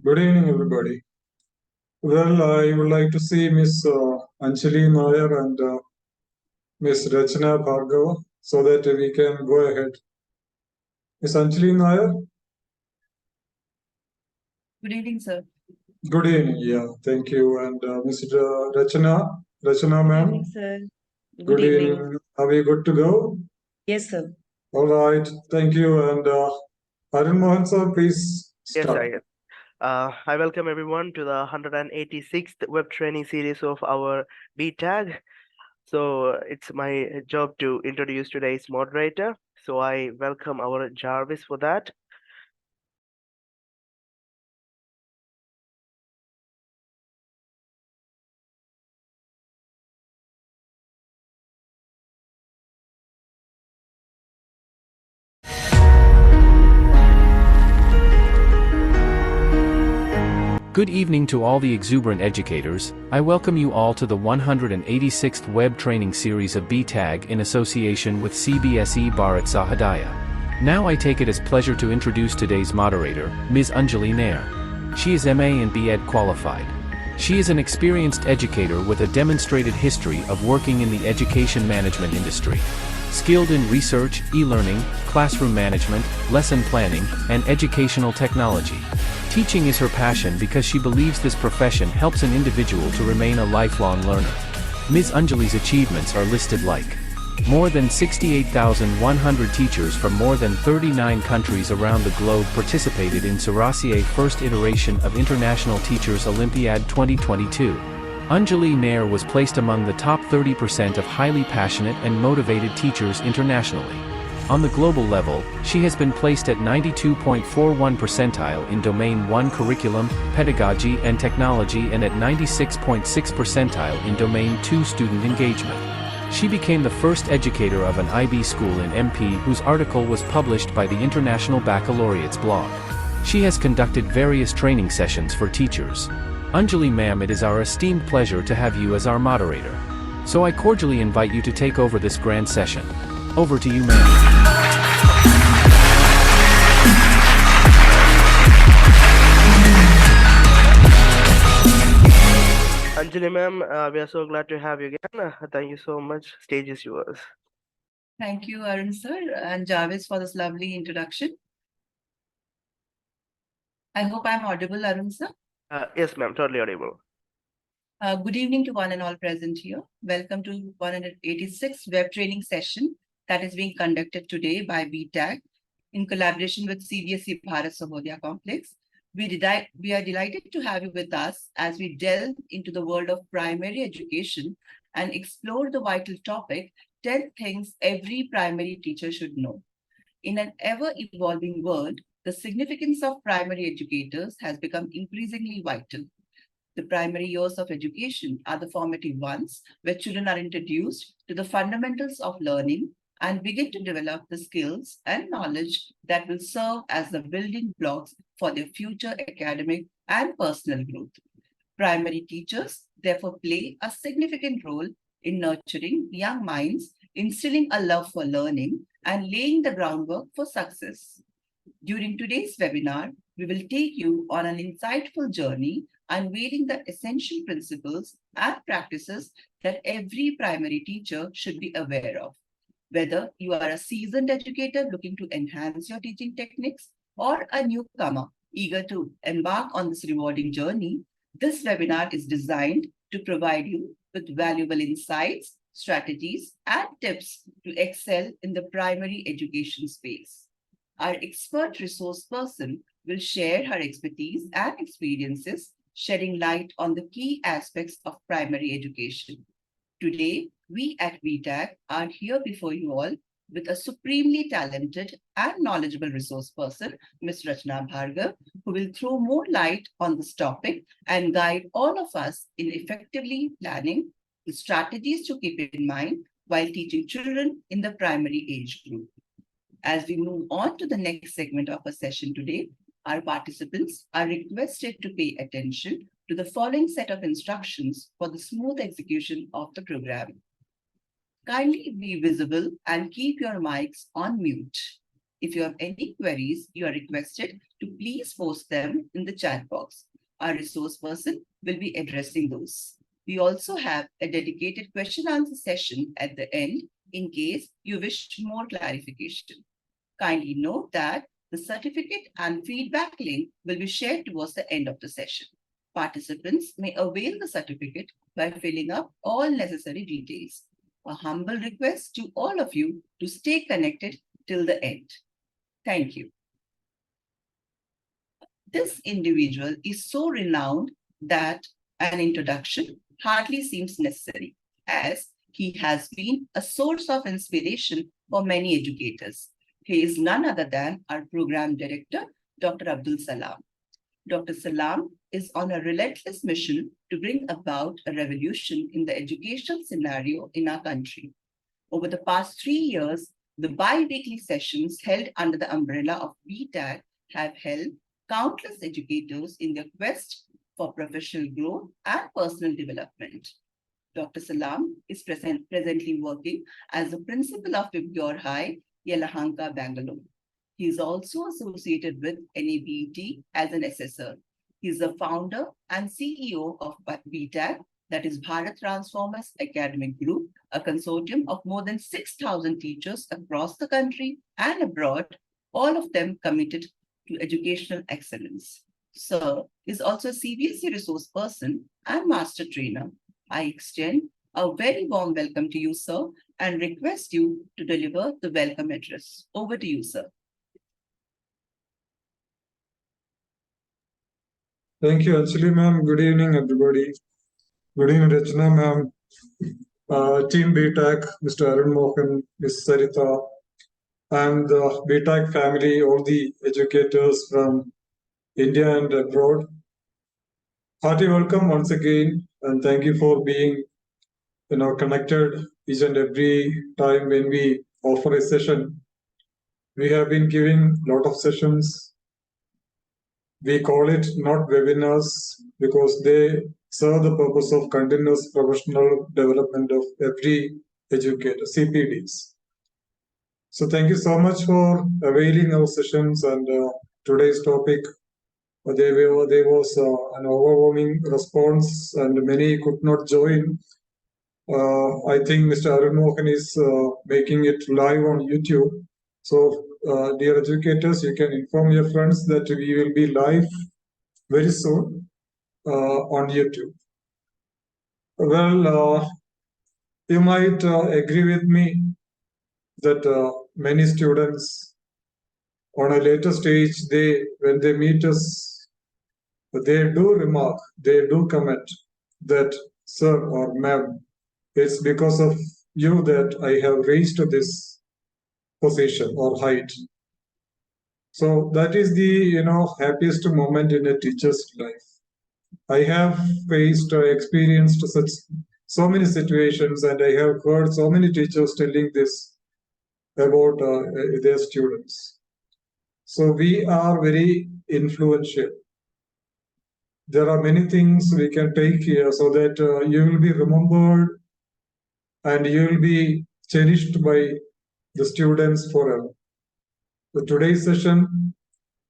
Good evening, everybody. Well, I would like to see Miss Anjali Nair and Miss Rachna Bhargava so that we can go ahead. Miss Anjali Nair? Good evening, sir. Good evening, yeah, thank you. And Miss Rachna Good ma'am? evening, sir. Good evening. Are we good to go? Yes, sir. All right, thank you. And Arun Mohan sir, please Yes, start. I I welcome everyone to the 186th web training series of our BTAG. So it's my job to introduce today's moderator. So I welcome our Jarvis for that. Good evening to all the exuberant educators. I welcome you all to the 186th web training series of BTAG in association with CBSE Bharat Sahadaya. Now I take it as pleasure to introduce today's moderator, Ms. Anjali Nair. She is MA and B.Ed qualified. She is an experienced educator with a demonstrated history of working in the education management industry. Skilled in research, e-learning, classroom management, lesson planning, and educational technology. Teaching is her passion because she believes this profession helps an individual to remain a lifelong learner. Ms. Anjali's achievements are listed like more than 68,100 teachers from more than 39 countries around the globe participated in Surassier first iteration of International Teachers Olympiad 2022. Anjali Nair was placed among the top 30% of highly passionate and motivated teachers internationally. On the global level, she has been placed at 92.41 percentile in Domain 1 Curriculum, Pedagogy and Technology and at 96.6 percentile in Domain 2 Student Engagement. She became the first educator of an IB school in MP whose article was published by the International Baccalaureates blog. She has conducted various training sessions for teachers. Anjali ma'am, it is our esteemed pleasure to have you as our moderator. So I cordially invite you to take over this grand session. Over to you, ma'am. Anjali ma'am, we are so glad to have you again. Thank you so much. Stage is yours. Thank you, Arun, sir, and Jarvis for this lovely introduction. I hope I'm audible, Arun, sir. Yes, ma'am, totally audible. Good evening to one and all present here. Welcome to 186th web training session that is being conducted today by BTAG in collaboration with CBSE Bharat Sahadaya Complex. We are delighted to have you with us as we delve into the world of primary education and explore the vital topic, 10 things every primary teacher should know. In an ever-evolving world, the significance of primary educators has become increasingly vital. The primary years of education are the formative ones where children are introduced to the fundamentals of learning and begin to develop the skills and knowledge that will serve as the building blocks for their future academic and personal growth. Primary teachers therefore play a significant role in nurturing young minds, instilling a love for learning, and laying the groundwork for success. During today's webinar, we will take you on an insightful journey unveiling the essential principles and practices that every primary teacher should be aware of. Whether you are a seasoned educator looking to enhance your teaching techniques or a newcomer eager to embark on this rewarding journey, this webinar is designed to provide you with valuable insights, strategies, and tips to excel in the primary education space. Our expert resource person will share her expertise and experiences, shedding light on the key aspects of primary education. Today, we at BTAG are here before you all with a supremely talented and knowledgeable resource person, Ms. Rachna Bhargava, who will throw more light on this topic and guide all of us in effectively planning the strategies to keep in mind while teaching children in the primary age group. As we move on to the next segment of our session today, our participants are requested to pay attention to the following set of instructions for the smooth execution of the program. Kindly be visible and keep your mics on mute. If you have any queries, you are requested to please post them in the chat box. Our resource person will be addressing those. We also have a dedicated question answer session at the end in case you wish more clarification. Kindly note that the certificate and feedback link will be shared towards the end of the session. Participants may avail the certificate by filling up all necessary details. A humble request to all of you to stay connected till the end. Thank you. This individual is so renowned that an introduction hardly seems necessary, as he has been a source of inspiration for many educators. He is none other than our program director, Dr. Abdul Salam. Dr. Salam is on a relentless mission to bring about a revolution in the educational scenario in our country. Over the past 3 years, the bi-weekly sessions held under the umbrella of BTAG have helped countless educators in their quest for professional growth and personal development. Dr. Salam is presently working as the principal of Vibgyor High, Yelahanka, Bangalore. He is also associated with NABET as an assessor. He is the founder and CEO of BTAG, that is Bharat Transformers Academic Group, a consortium of more than 6,000 teachers across the country and abroad, all of them committed to educational excellence. Sir is also a CBSE resource person and master trainer. I extend a very warm welcome to you, sir, and request you to deliver the welcome address. Over to you, sir. Thank you, Anjali ma'am. Good evening, everybody. Good evening, Rachna ma'am, Team BTAG, Mr. Arun Mohan, Ms. Sarita, and the BTAG family, all the educators from India and abroad. Hearty welcome once again, and thank you for being connected each and every time when we offer a session. We have been giving a lot of sessions. We call it not webinars because they serve the purpose of continuous professional development of every educator, CPDs. So thank you so much for availing our sessions, and today's topic, there was an overwhelming response and many could not join. I think Mr. Arun Mohan is making it live on YouTube. So dear educators, you can inform your friends that we will be live very soon on YouTube. Well, you might agree with me that many students on a later stage, when they meet us, they do remark, they do comment that, sir or ma'am, it's because of you that I have reached this position or height. So that is the happiest moment in a teacher's life. I have experienced so many situations, and I have heard so many teachers telling this about their students. So we are very influential. There are many things we can take here so that you will be remembered and you will be cherished by the students forever. So today's session,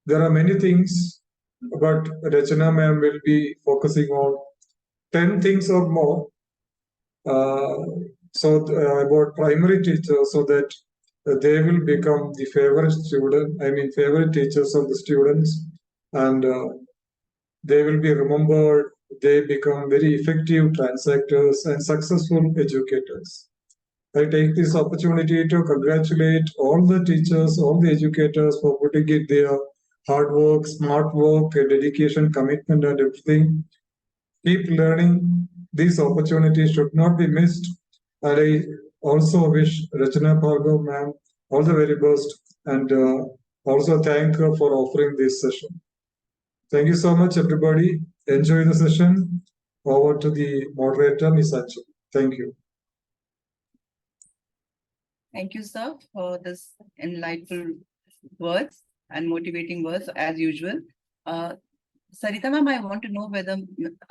there are many things, but Rachna ma'am will be focusing on 10 things or more. About primary teachers, so that they will become the favorite teachers of the students, and they will be remembered. They become very effective transactors and successful educators. I take this opportunity to congratulate all the teachers, all the educators for putting in their hard work, smart work, dedication, commitment, and everything. Keep learning. These opportunities should not be missed. And I also wish Rachna Bhargav ma'am all the very best, and also thank her for offering this session. Thank you so much, everybody. Enjoy the session. Over to the moderator, Ms. Anjali. Thank you. Thank you, sir, for this enlightful words and motivating words as usual. Sarita ma'am, I want to know whether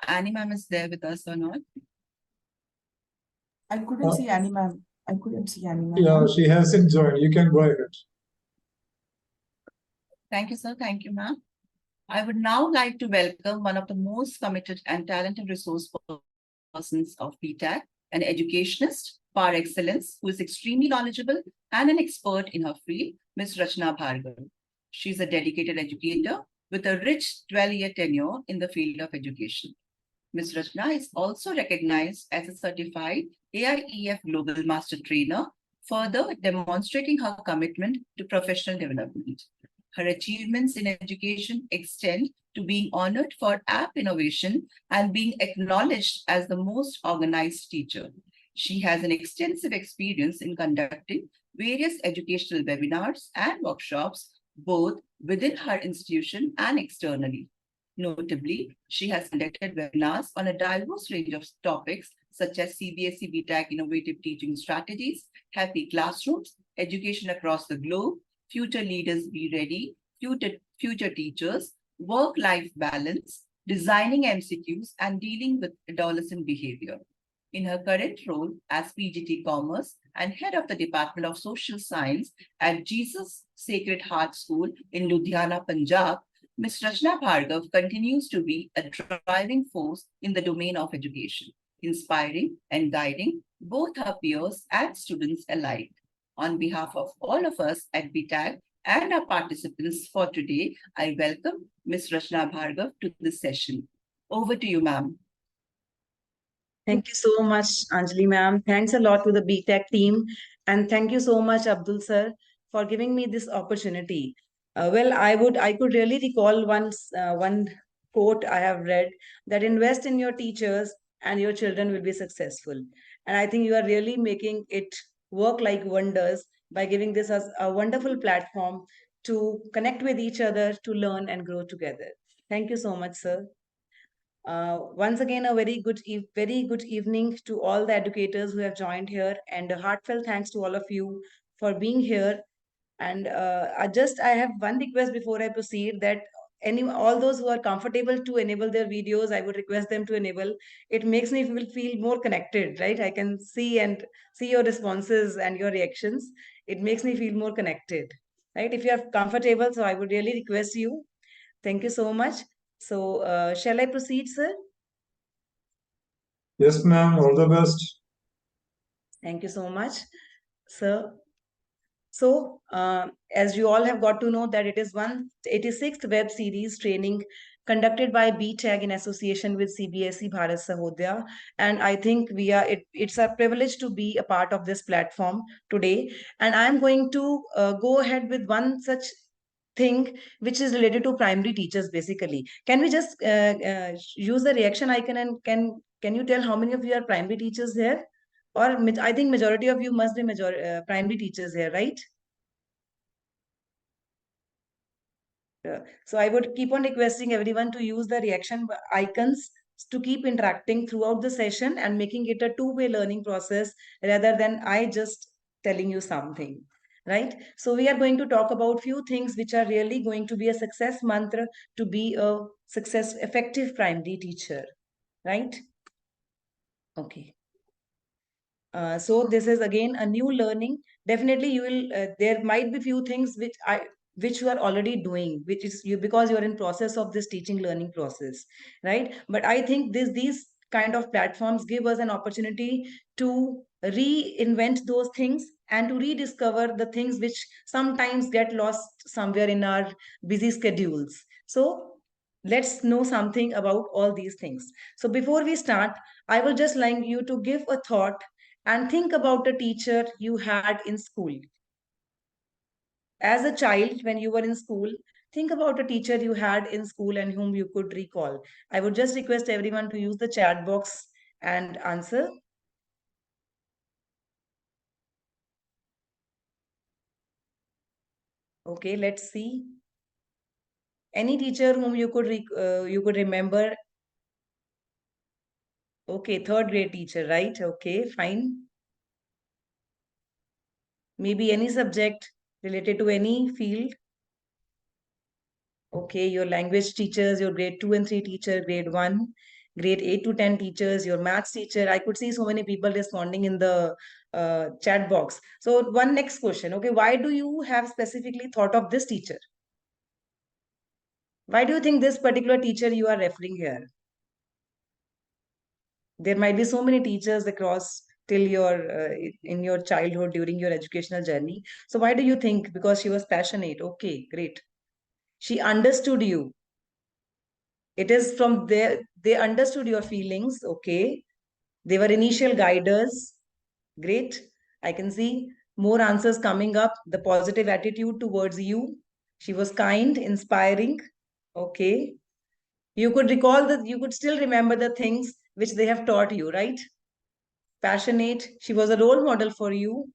Annie ma'am is there with us or not. I couldn't see Annie ma'am. Yeah, she hasn't joined. You can go ahead. Thank you, sir. Thank you, ma'am. I would now like to welcome one of the most committed and talented resource persons of BTAC, an educationist par excellence who is extremely knowledgeable and an expert in her field, Ms. Rachna Bhargav. She is a dedicated educator with a rich 12-year tenure in the field of education. Ms. Rachna is also recognized as a certified AIEF Global Master Trainer, further demonstrating her commitment to professional development. Her achievements in education extend to being honored for app innovation and being acknowledged as the most organized teacher. She has an extensive experience in conducting various educational webinars and workshops, both within her institution and externally. Notably, she has conducted webinars on a diverse range of topics such as CBSE BTAC innovative teaching strategies, happy classrooms, education across the globe, future leaders be ready, future teachers, work-life balance, designing MCQs, and dealing with adolescent behavior. In her current role as PGT Commerce and head of the Department of Social Science at Jesus Sacred Heart School in Ludhiana, Punjab, Ms. Rachna Bhargav continues to be a driving force in the domain of education, inspiring and guiding both her peers and students alike. On behalf of all of us at BTAG and our participants for today, I welcome Ms. Rachna Bhargav to this session. Over to you, ma'am. Thank you so much, Anjali ma'am. Thanks a lot to the BTech team. And thank you so much, Abdul sir, for giving me this opportunity. I could really recall one quote I have read, that invest in your teachers and your children will be successful. And I think you are really making it work like wonders by giving this as a wonderful platform to connect with each other, to learn and grow together. Thank you so much, sir. Once again, a very good evening to all the educators who have joined here, and a heartfelt thanks to all of you for being here. And I have one request before I proceed, that all those who are comfortable to enable their videos, I would request them to enable. It makes me feel more connected, right? I can see your responses and your reactions. It makes me feel more connected, right? If you are comfortable, so I would really request you. Thank you so much. So, shall I proceed, sir? Yes, ma'am. All the best. Thank you so much, sir. So, as you all have got to know, that it is 186th web series training conducted by BTAG in association with CBSE Bharat Sahodaya. And I think it's a privilege to be a part of this platform today. And I'm going to go ahead with one such thing which is related to primary teachers. Basically, can we just use the reaction icon, and can you tell how many of you are primary teachers here? Or I think majority of you must be primary teachers here, right? So I would keep on requesting everyone to use the reaction icons to keep interacting throughout the session and making it a two-way learning process rather than I just telling you something. Right? So we are going to talk about few things which are really going to be a success mantra to be a effective primary teacher. Right? Okay. So this is again a new learning. Definitely you will, there might be few things which you are already doing, which is because you are in process of this teaching learning process, right? But I think these kind of platforms give us an opportunity to reinvent those things and to rediscover the things which sometimes get lost somewhere in our busy schedules. So let's know something about all these things. So before we start, I would just like you to give a thought and think about a teacher you had in school. As a child, when you were in school, think about a teacher you had in school and whom you could recall. I would just request everyone to use the chat box and answer. Okay, let's see. Any teacher whom you could remember. Okay, third grade teacher, right? Okay, fine. Maybe any subject related to any field. Okay, your language teachers, your grade 2 and 3 teacher, grade 1, grade 8 to 10 teachers, your maths teacher. I could see so many people responding in the chat box. So one next question. Okay, why do you have specifically thought of this teacher? Why do you think this particular teacher you are referring here? There might be so many teachers across till your in your childhood during your educational journey. So why do you think? Because she was passionate. Okay, great. She understood you. It is from there they understood your feelings. Okay, they were initial guiders. Great. I can see more answers coming up. The positive attitude towards you. She was kind, inspiring. Okay. You could recall that you could still remember the things which they have taught you, right? Passionate. She was a role model for you.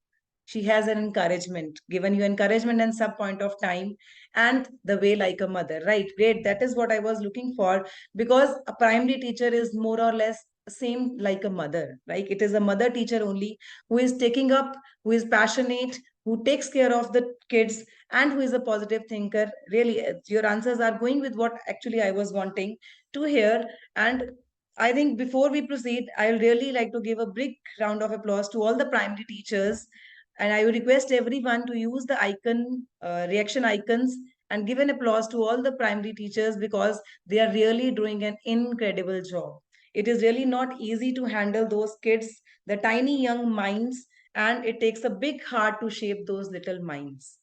She has an encouragement, given you encouragement and some point of time, and the way like a mother, right? Great. That is what I was looking for, because a primary teacher is more or less same like a mother, right? It is a mother teacher only who is taking up, who is passionate, who takes care of the kids, and who is a positive thinker. Really, your answers are going with what actually I was wanting to hear. And I think before we proceed, I'll really like to give a big round of applause to all the primary teachers. And I would request everyone to use the reaction icons, and give an applause to all the primary teachers, because they are really doing an incredible job. It is really not easy to handle those kids, the tiny young minds, and it takes a big heart to shape those little minds.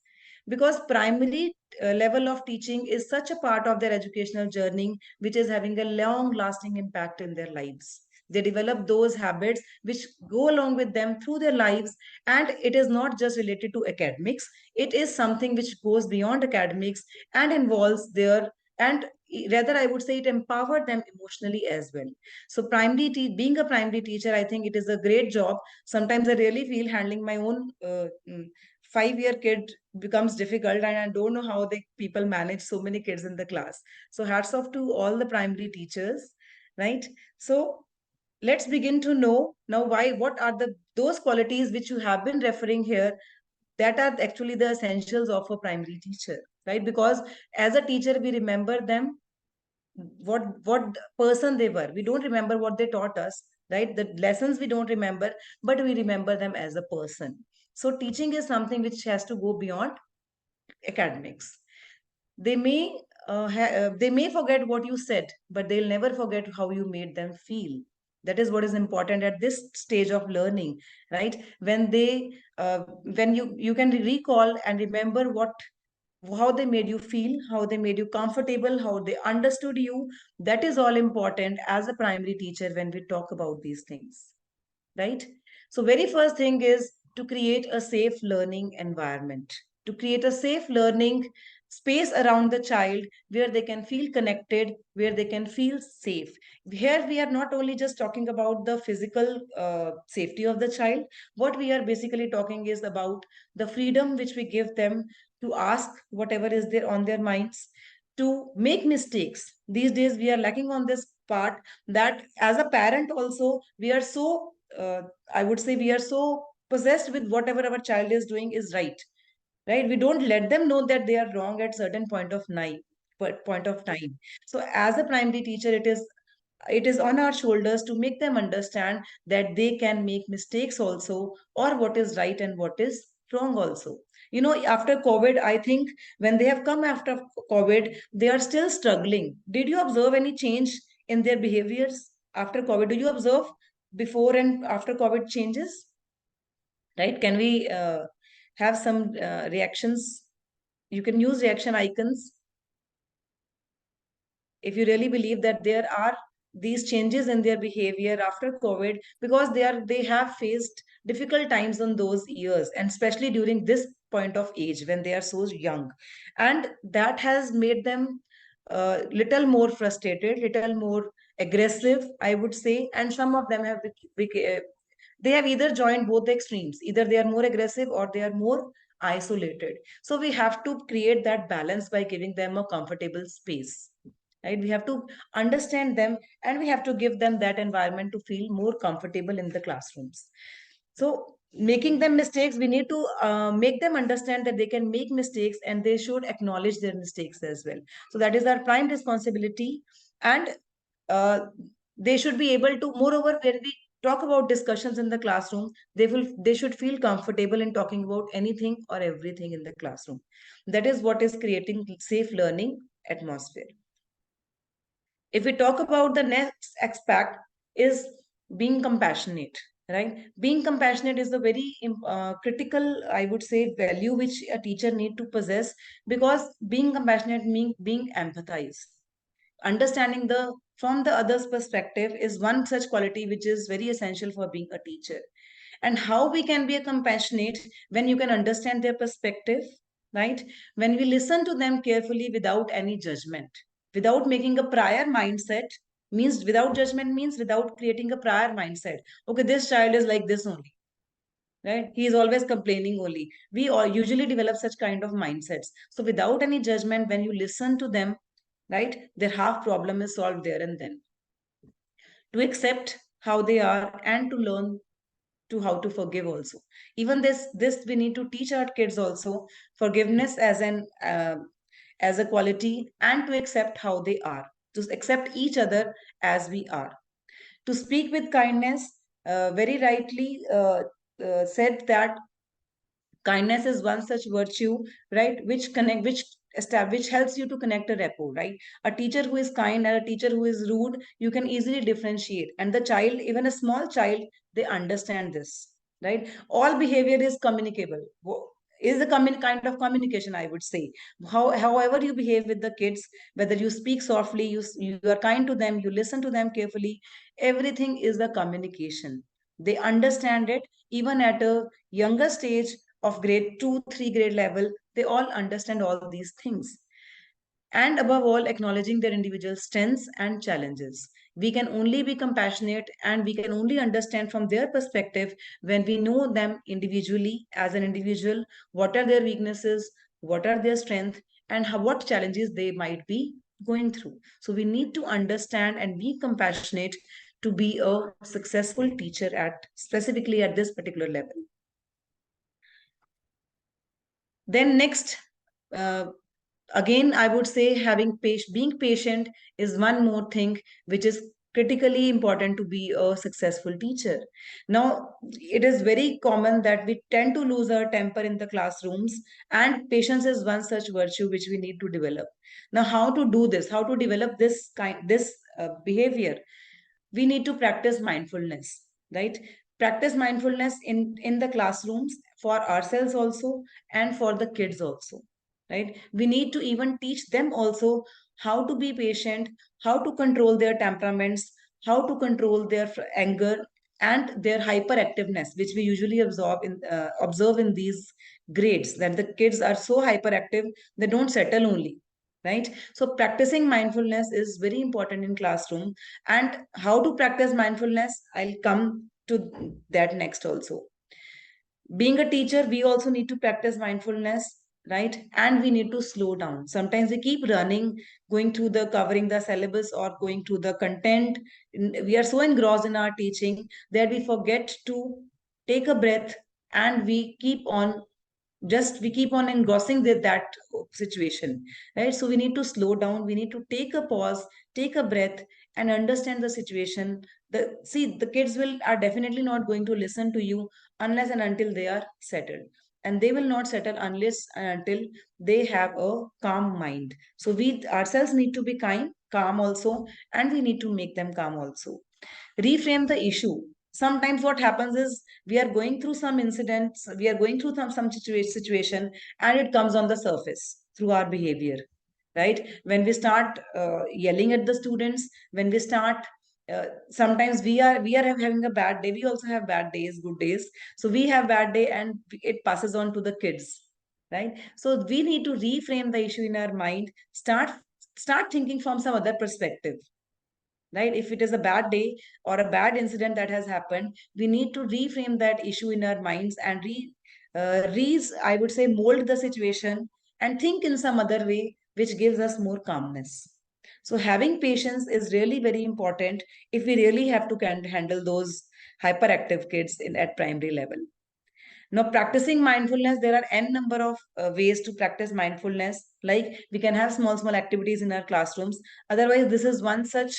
Because primary level of teaching is such a part of their educational journey, which is having a long lasting impact in their lives. They develop those habits which go along with them through their lives, and it is not just related to academics. It is something which goes beyond academics and involves their, and rather I would say it empowered them emotionally as well. So being a primary teacher, I think it is a great job. Sometimes I really feel handling my own 5-year kid becomes difficult, and I don't know how they people manage so many kids in the class. So hats off to all the primary teachers, right? So let's begin to know now why, what are the those qualities which you have been referring here, that are actually the essentials of a primary teacher, right? Because as a teacher we remember them, what person they were. We don't remember what they taught us, right? The lessons we don't remember, but we remember them as a person. So teaching is something which has to go beyond academics. They may they may forget what you said, but they'll never forget how you made them feel. That is what is important at this stage of learning, right? When they when you can recall and remember what, how they made you feel, how they made you comfortable, how they understood you. That is all important as a primary teacher when we talk about these things, right? So very first thing is to create a safe learning environment, to create a safe learning space around the child where they can feel connected, where they can feel safe. Here we are not only just talking about the physical safety of the child. What we are basically talking is about the freedom which we give them to ask whatever is there on their minds, to make mistakes. These days we are lacking on this part, that as a parent also we are so I would say we are so possessed with whatever our child is doing is right, right? We don't let them know that they are wrong at certain point of time. So as a primary teacher, it is on our shoulders to make them understand that they can make mistakes also, or what is right and what is wrong also. You know, after COVID, I think when they have come after COVID, they are still struggling. Did you observe any change in their behaviors after COVID? Do you observe before and after COVID changes? Right? Can we have some reactions? You can use reaction icons if you really believe that there are these changes in their behavior after COVID, because they have faced difficult times in those years, and especially during this point of age when they are so young, and that has made them little more frustrated, little more aggressive, I would say. And some of them have they have either joined both the extremes, either they are more aggressive or they are more isolated. So we have to create that balance by giving them a comfortable space, right? We have to understand them, and we have to give them that environment to feel more comfortable in the classrooms. So making them mistakes, we need to make them understand that they can make mistakes and they should acknowledge their mistakes as well. So that is our prime responsibility. And uh, they should be able to, moreover, when we talk about discussions in the classroom, they should feel comfortable in talking about anything or everything in the classroom. That is what is creating safe learning atmosphere. If we talk about the next aspect is being compassionate, right? Being compassionate is a very critical, I would say, value which a teacher need to possess, because being compassionate means being empathized. Understanding the from the other's perspective is one such quality which is very essential for being a teacher. And how we can be a compassionate when you can understand their perspective, right? When we listen to them carefully without any judgment, without making a prior mindset, means without judgment means without creating a prior mindset. Okay, this child is like this only, right? He is always complaining only. We all usually develop such kind of mindsets. So without any judgment, when you listen to them, right, their half problem is solved there and then. To accept how they are and to learn to how to forgive also. Even this we need to teach our kids also, forgiveness as a quality, and to accept how they are, to accept each other as we are, to speak with kindness. Very rightly said that kindness is one such virtue, right, which helps you to connect a rapport, right? A teacher who is kind and a teacher who is rude, you can easily differentiate, and the child, even a small child, they understand this, right? All behavior is communicable, is a kind of communication, I would say. However you behave with the kids, whether you speak softly, you are kind to them, you listen to them carefully, everything is the communication. They understand it. Even at a younger stage of grade 2 3 grade level, they all understand all these things. And above all, acknowledging their individual strengths and challenges. We can only be compassionate and we can only understand from their perspective when we know them individually as an individual, what are their weaknesses, what are their strengths, and what challenges they might be going through. So we need to understand and be compassionate to be a successful teacher at specifically at this particular level. Then next, again, I would say being patient is one more thing which is critically important to be a successful teacher. Now, it is very common that we tend to lose our temper in the classrooms, and patience is one such virtue which we need to develop. Now, how to do this? How to develop this behavior? We need to practice mindfulness, right? Practice mindfulness in the classrooms for ourselves also and for the kids also, right? We need to even teach them also how to be patient, how to control their temperaments, how to control their anger and their hyperactiveness, which we usually observe in these grades, that the kids are so hyperactive, they don't settle only, right? So practicing mindfulness is very important in classroom. And how to practice mindfulness, I'll come to that next also. Being a teacher, we also need to practice mindfulness, right? And we need to slow down. Sometimes we keep running, going through the covering the syllabus or going through the content. We are so engrossed in our teaching that we forget to take a breath, and we keep on engrossing that situation, right? So we need to slow down, we need to take a pause, take a breath, and understand the situation. The kids are definitely not going to listen to you unless and until they are settled, and they will not settle unless and until they have a calm mind. So we ourselves need to be calm also, and we need to make them calm also. Reframe the issue. Sometimes what happens is we are going through some incidents, we are going through some situation, and it comes on the surface through our behavior, right? When we start yelling at the students, when we start sometimes we are having a bad day, we also have bad days, good days. So we have bad day and it passes on to the kids, right? So we need to reframe the issue in our mind, start thinking from some other perspective, right? If it is a bad day or a bad incident that has happened, we need to reframe that issue in our minds and I would say, mold the situation and think in some other way which gives us more calmness. So having patience is really very important if we really have to handle those hyperactive kids at primary level. Now, practicing mindfulness, there are n number of ways to practice mindfulness. Like, we can have small activities in our classrooms. Otherwise, this is one such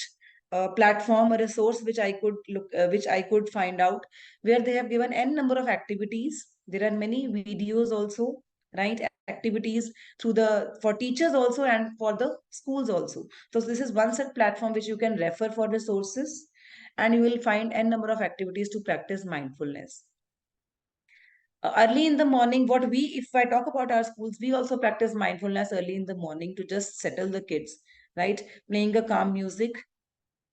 platform or resource which I could find out, where they have given n number of activities. There are many videos also, right? Activities through for teachers also and for the schools also. So this is one such platform which you can refer for resources, and you will find n number of activities to practice mindfulness. Early in the morning, if I talk about our schools, we also practice mindfulness early in the morning to just settle the kids, right? Playing a calm music.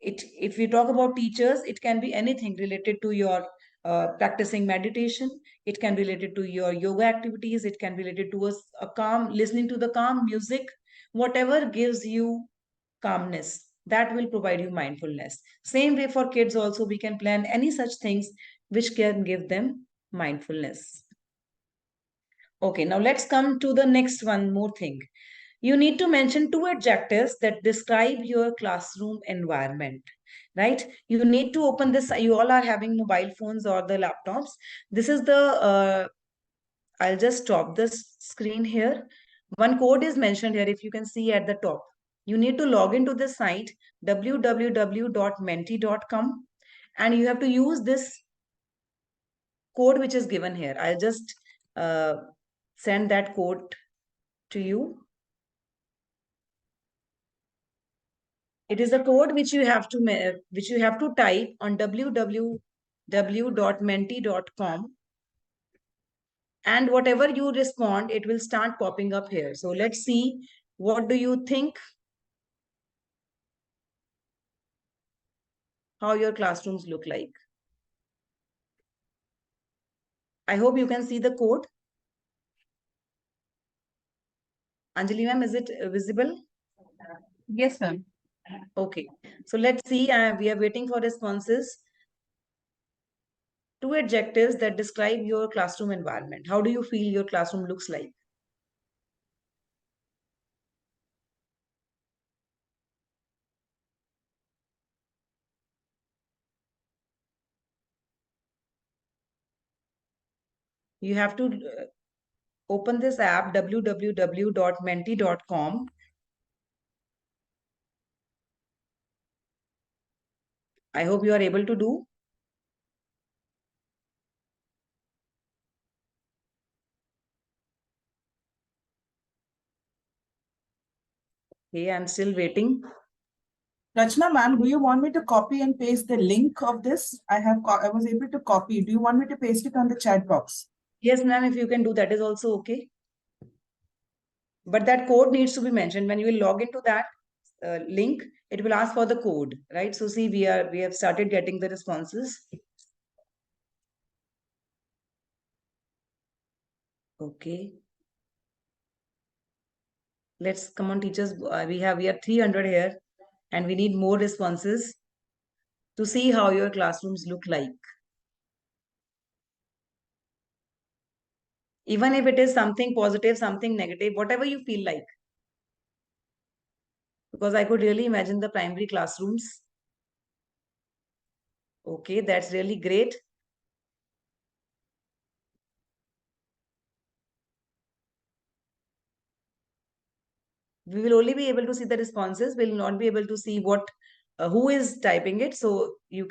If we talk about teachers, it can be anything related to your practicing meditation. It can be related to your yoga activities. It can be related to a calm, listening to the calm music. Whatever gives you calmness, that will provide you mindfulness. Same way for kids also, we can plan any such things which can give them mindfulness. Okay, now let's come to the next one more thing. You need to mention 2 adjectives that describe your classroom environment, right? You need to open this. You all are having mobile phones or the laptops. This is I'll just stop this screen here. One code is mentioned here, if you can see at the top. You need to log into this site, www.menti.com, and you have to use this code which is given here. I'll just send that code to you. It is a code which you have to type on www.menti.com, and whatever you respond, it will start popping up here. So let's see, what do you think? How your classrooms look like? I hope you can see the code. Anjali ma'am, is it visible? Yes, ma'am. Okay, so let's see. We are waiting for responses. 2 adjectives that describe your classroom environment. How do you feel your classroom looks like? You have to open this app, www.menti.com. I hope you are able to do. Okay, I'm still waiting. Rachna ma'am, do you want me to copy and paste the link of this? I was able to copy. Do you want me to paste it on the chat box? Yes, ma'am, if you can do that is also okay. But that code needs to be mentioned. When you will log into that link, it will ask for the code, right? So see, we have started getting the responses. Okay. Let's come on, teachers. We are 300 here, and we need more responses to see how your classrooms look like. Even if it is something positive, something negative, whatever you feel like. Because I could really imagine the primary classrooms. Okay, that's really great. We will only be able to see the responses. We'll not be able to see who is typing it. So you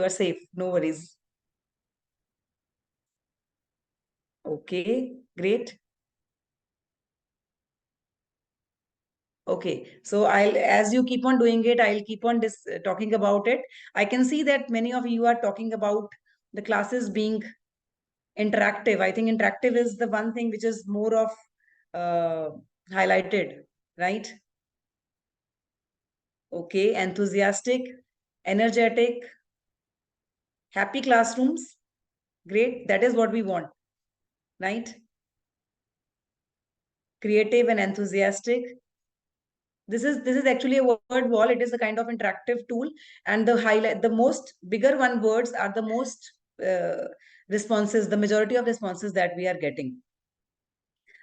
are safe. No worries. Okay, great. Okay, so as you keep on doing it, I'll keep on talking about it. I can see that many of you are talking about the classes being interactive. I think interactive is the one thing which is more of highlighted, right? Okay, enthusiastic, energetic, happy classrooms. Great, that is what we want, right? Creative and enthusiastic. This is actually a word wall. It is a kind of interactive tool, and the most bigger one words are the most responses, the majority of responses that we are getting.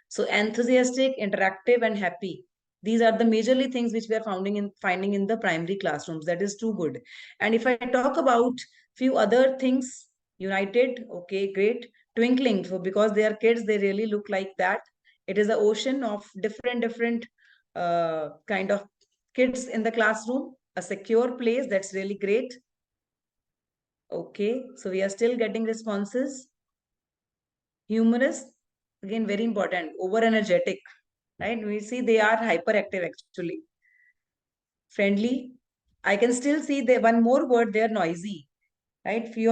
So enthusiastic, interactive, and happy. These are the majorly things which we are finding in the primary classrooms. That is too good. And if I talk about few other things, united, okay, great. Twinkling, so because they are kids, they really look like that. It is an ocean of different kind of kids in the classroom. A secure place, that's really great. Okay, so we are still getting responses. Humorous, again, very important, over energetic, right? We see they are hyperactive actually. Friendly. I can still see the one more word, they're noisy, right? Few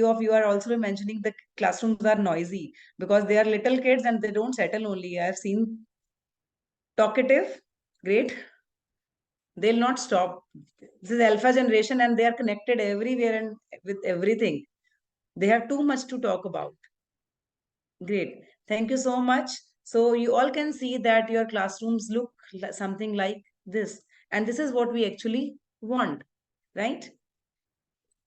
of you are also mentioning the classrooms are noisy because they are little kids and they don't settle only. I've seen talkative, great. They'll not stop. This is alpha generation and they are connected everywhere and with everything. They have too much to talk about. Great. Thank you so much. So you all can see that your classrooms look something like this. And this is what we actually want, right?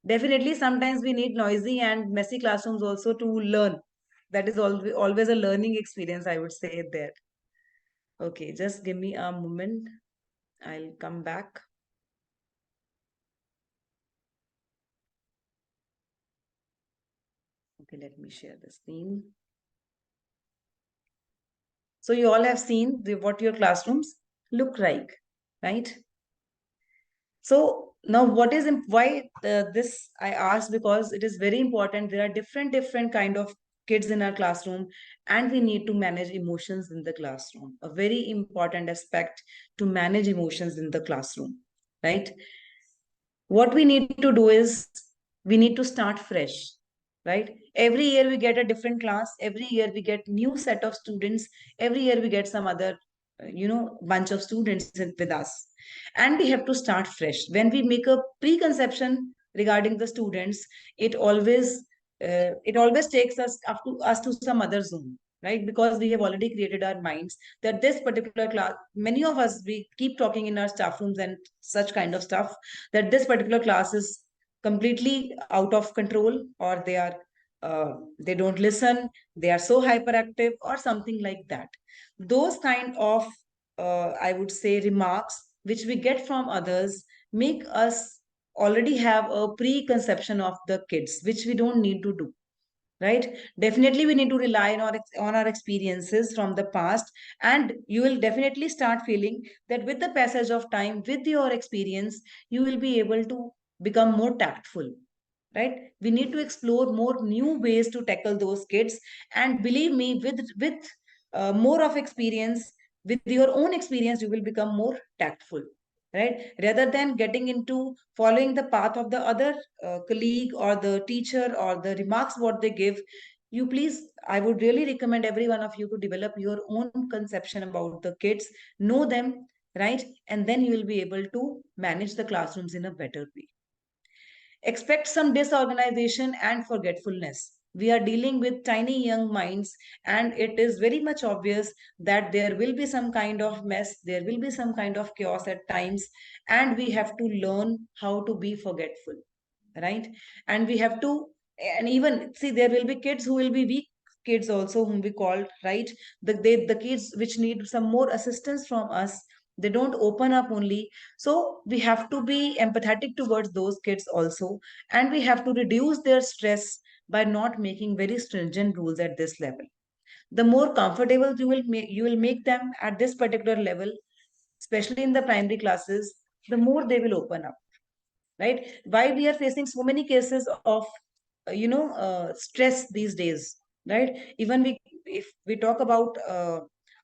Definitely, sometimes we need noisy and messy classrooms also to learn. That is always a learning experience, I would say there. Okay, just give me a moment. I'll come back. Okay, let me share the screen. So you all have seen what your classrooms look like, right? So now what is why this I asked, because it is very important. There are different kind of kids in our classroom and we need to manage emotions in the classroom. A very important aspect to manage emotions in the classroom, right? What we need to do is we need to start fresh, right? Every year we get a different class, every year we get new set of students, every year we get some other bunch of students with us, and we have to start fresh. When we make a preconception regarding the students, it always takes us to some other zone, right? Because we have already created our minds that this particular class, many of us, we keep talking in our staff rooms and such kind of stuff, that this particular class is completely out of control, or they don't listen, they are so hyperactive or something like that. Those kind of I would say remarks which we get from others make us already have a preconception of the kids, which we don't need to do, right? Definitely we need to rely on our experiences from the past, and you will definitely start feeling that with the passage of time, with your experience, you will be able to become more tactful, right? We need to explore more new ways to tackle those kids, and believe me, with more of experience, with your own experience, you will become more tactful, right? Rather than getting into following the path of the other colleague or the teacher or the remarks what they give you, please, I would really recommend every one of you to develop your own conception about the kids, know them, right? And then you will be able to manage the classrooms in a better way. Expect some disorganization and forgetfulness. We are dealing with tiny young minds, and it is very much obvious that there will be some kind of mess, there will be some kind of chaos at times, and we have to learn how to be forgetful, right? And we have to, and even see, there will be kids who will be weak kids also, whom we call, right? The kids which need some more assistance from us, they don't open up only. So we have to be empathetic towards those kids also, and we have to reduce their stress by not making very stringent rules at this level. The more comfortable you will make them at this particular level, especially in the primary classes, the more they will open up, right? Why we are facing so many cases of stress these days, right? Even if we talk about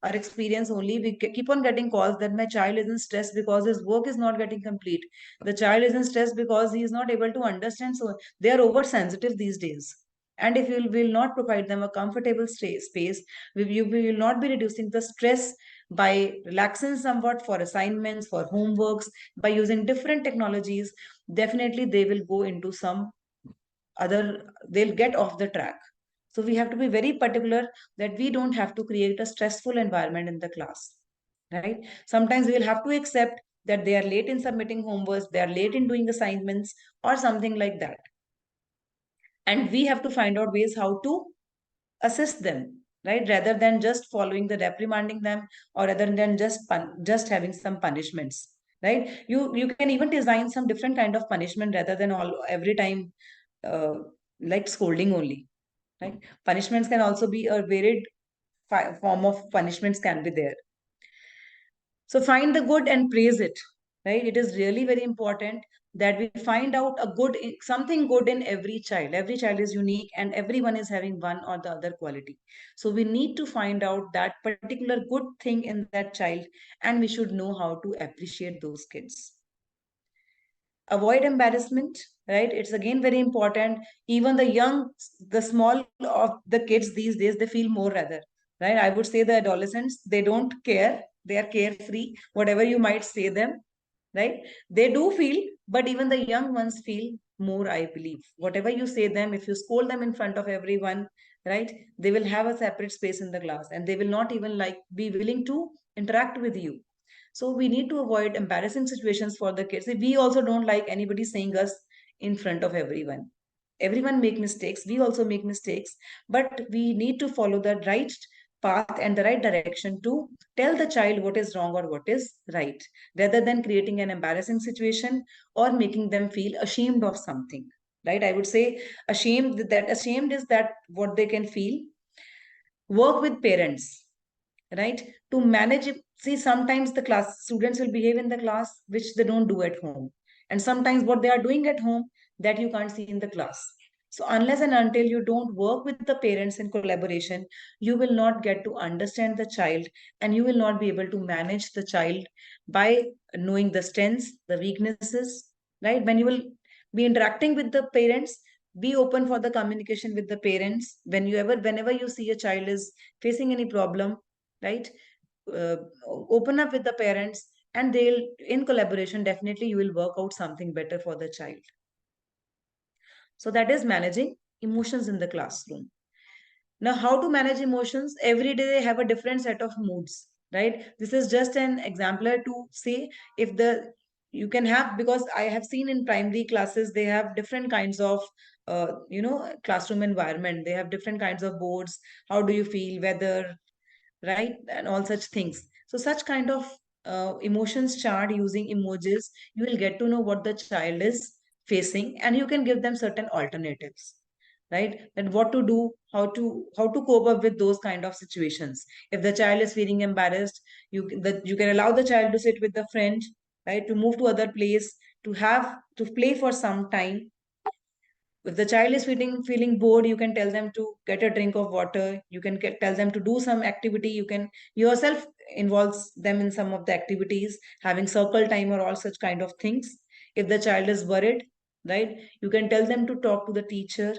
our experience only, we keep on getting calls that my child is in stress because his work is not getting complete, the child is in stress because he is not able to understand, so they are oversensitive these days. And if you will not provide them a comfortable space, you will not be reducing the stress by relaxing somewhat for assignments, for homeworks, by using different technologies, definitely they will go into some other, they'll get off the track. So we have to be very particular that we don't have to create a stressful environment in the class, right? Sometimes we will have to accept that they are late in submitting homework, they are late in doing assignments or something like that, and we have to find out ways how to assist them, right? Rather than just following the reprimanding them, or rather than just having some punishments, right? You can even design some different kind of punishment rather than all every time uh, like scolding only, right? Punishments can also be a varied form of punishments can be there. So find the good and praise it, right? It is really very important that we find out something good in every child. Every child is unique and everyone is having one or the other quality. So we need to find out that particular good thing in that child, and we should know how to appreciate those kids. Avoid embarrassment, right? It's again very important. Even the small of the kids these days, they feel more rather, right? I would say the adolescents, they don't care. They are carefree, whatever you might say them, right? They do feel, but even the young ones feel more, I believe. Whatever you say them, if you scold them in front of everyone, right, they will have a separate space in the class and they will not even like be willing to interact with you. So we need to avoid embarrassing situations for the kids. We also don't like anybody saying us in front of everyone. Everyone make mistakes, we also make mistakes, but we need to follow the right path and the right direction to tell the child what is wrong or what is right, rather than creating an embarrassing situation or making them feel ashamed of something, right? I would say ashamed is that what they can feel. Work with parents, right, to manage it. See, sometimes the class students will behave in the class which they don't do at home, and sometimes what they are doing at home that you can't see in the class. So unless and until you don't work with the parents in collaboration, you will not get to understand the child, and you will not be able to manage the child by knowing the strengths, the weaknesses, right? When you will be interacting with the parents, be open for the communication with the parents. Whenever you see a child is facing any problem, right, uh, open up with the parents, and they'll, in collaboration, definitely you will work out something better for the child. So that is managing emotions in the classroom. Now, how to manage emotions? Every day they have a different set of moods, right? This is just an exemplar to say if the you can have, because I have seen in primary classes they have different kinds of classroom environment. They have different kinds of boards. How do you feel? Weather, right, and all such things. So such kind of emotions chart using emojis, you will get to know what the child is facing, and you can give them certain alternatives, right? And what to do, how to cope up with those kind of situations. If the child is feeling embarrassed, you can allow the child to sit with the friend, right, to move to other place, to play for some time. If the child is feeling bored, you can tell them to get a drink of water. You can tell them to do some activity. You can yourself involve them in some of the activities, having circle time or all such kind of things. If the child is worried, right, you can tell them to talk to the teacher.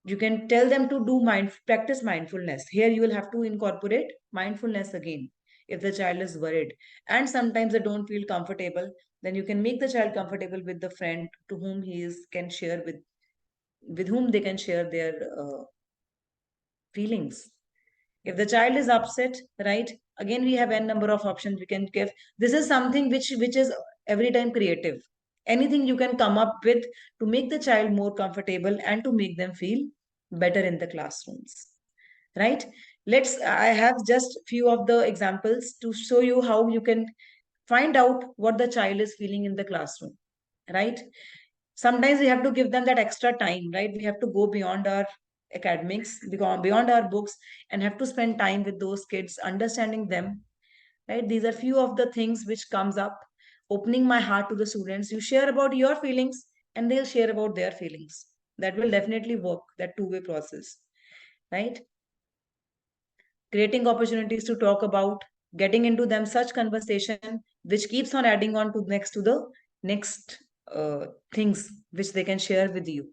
You can tell them to practice mindfulness. Here you will have to incorporate mindfulness again if the child is worried. And sometimes they don't feel comfortable, then you can make the child comfortable with the friend to whom he is can share with whom they can share their feelings. If the child is upset, right, again we have n number of options we can give. This is something which is every time creative. Anything you can come up with to make the child more comfortable and to make them feel better in the classrooms, right? I have just few of the examples to show you how you can find out what the child is feeling in the classroom, right? Sometimes we have to give them that extra time, right? We have to go beyond our academics, beyond our books, and have to spend time with those kids, understanding them, right? These are few of the things which comes up. Opening my heart to the students, you share about your feelings and they'll share about their feelings. That will definitely work, that two-way process, right? Creating opportunities to talk about, getting into them such conversation which keeps on adding on to the next things which they can share with you,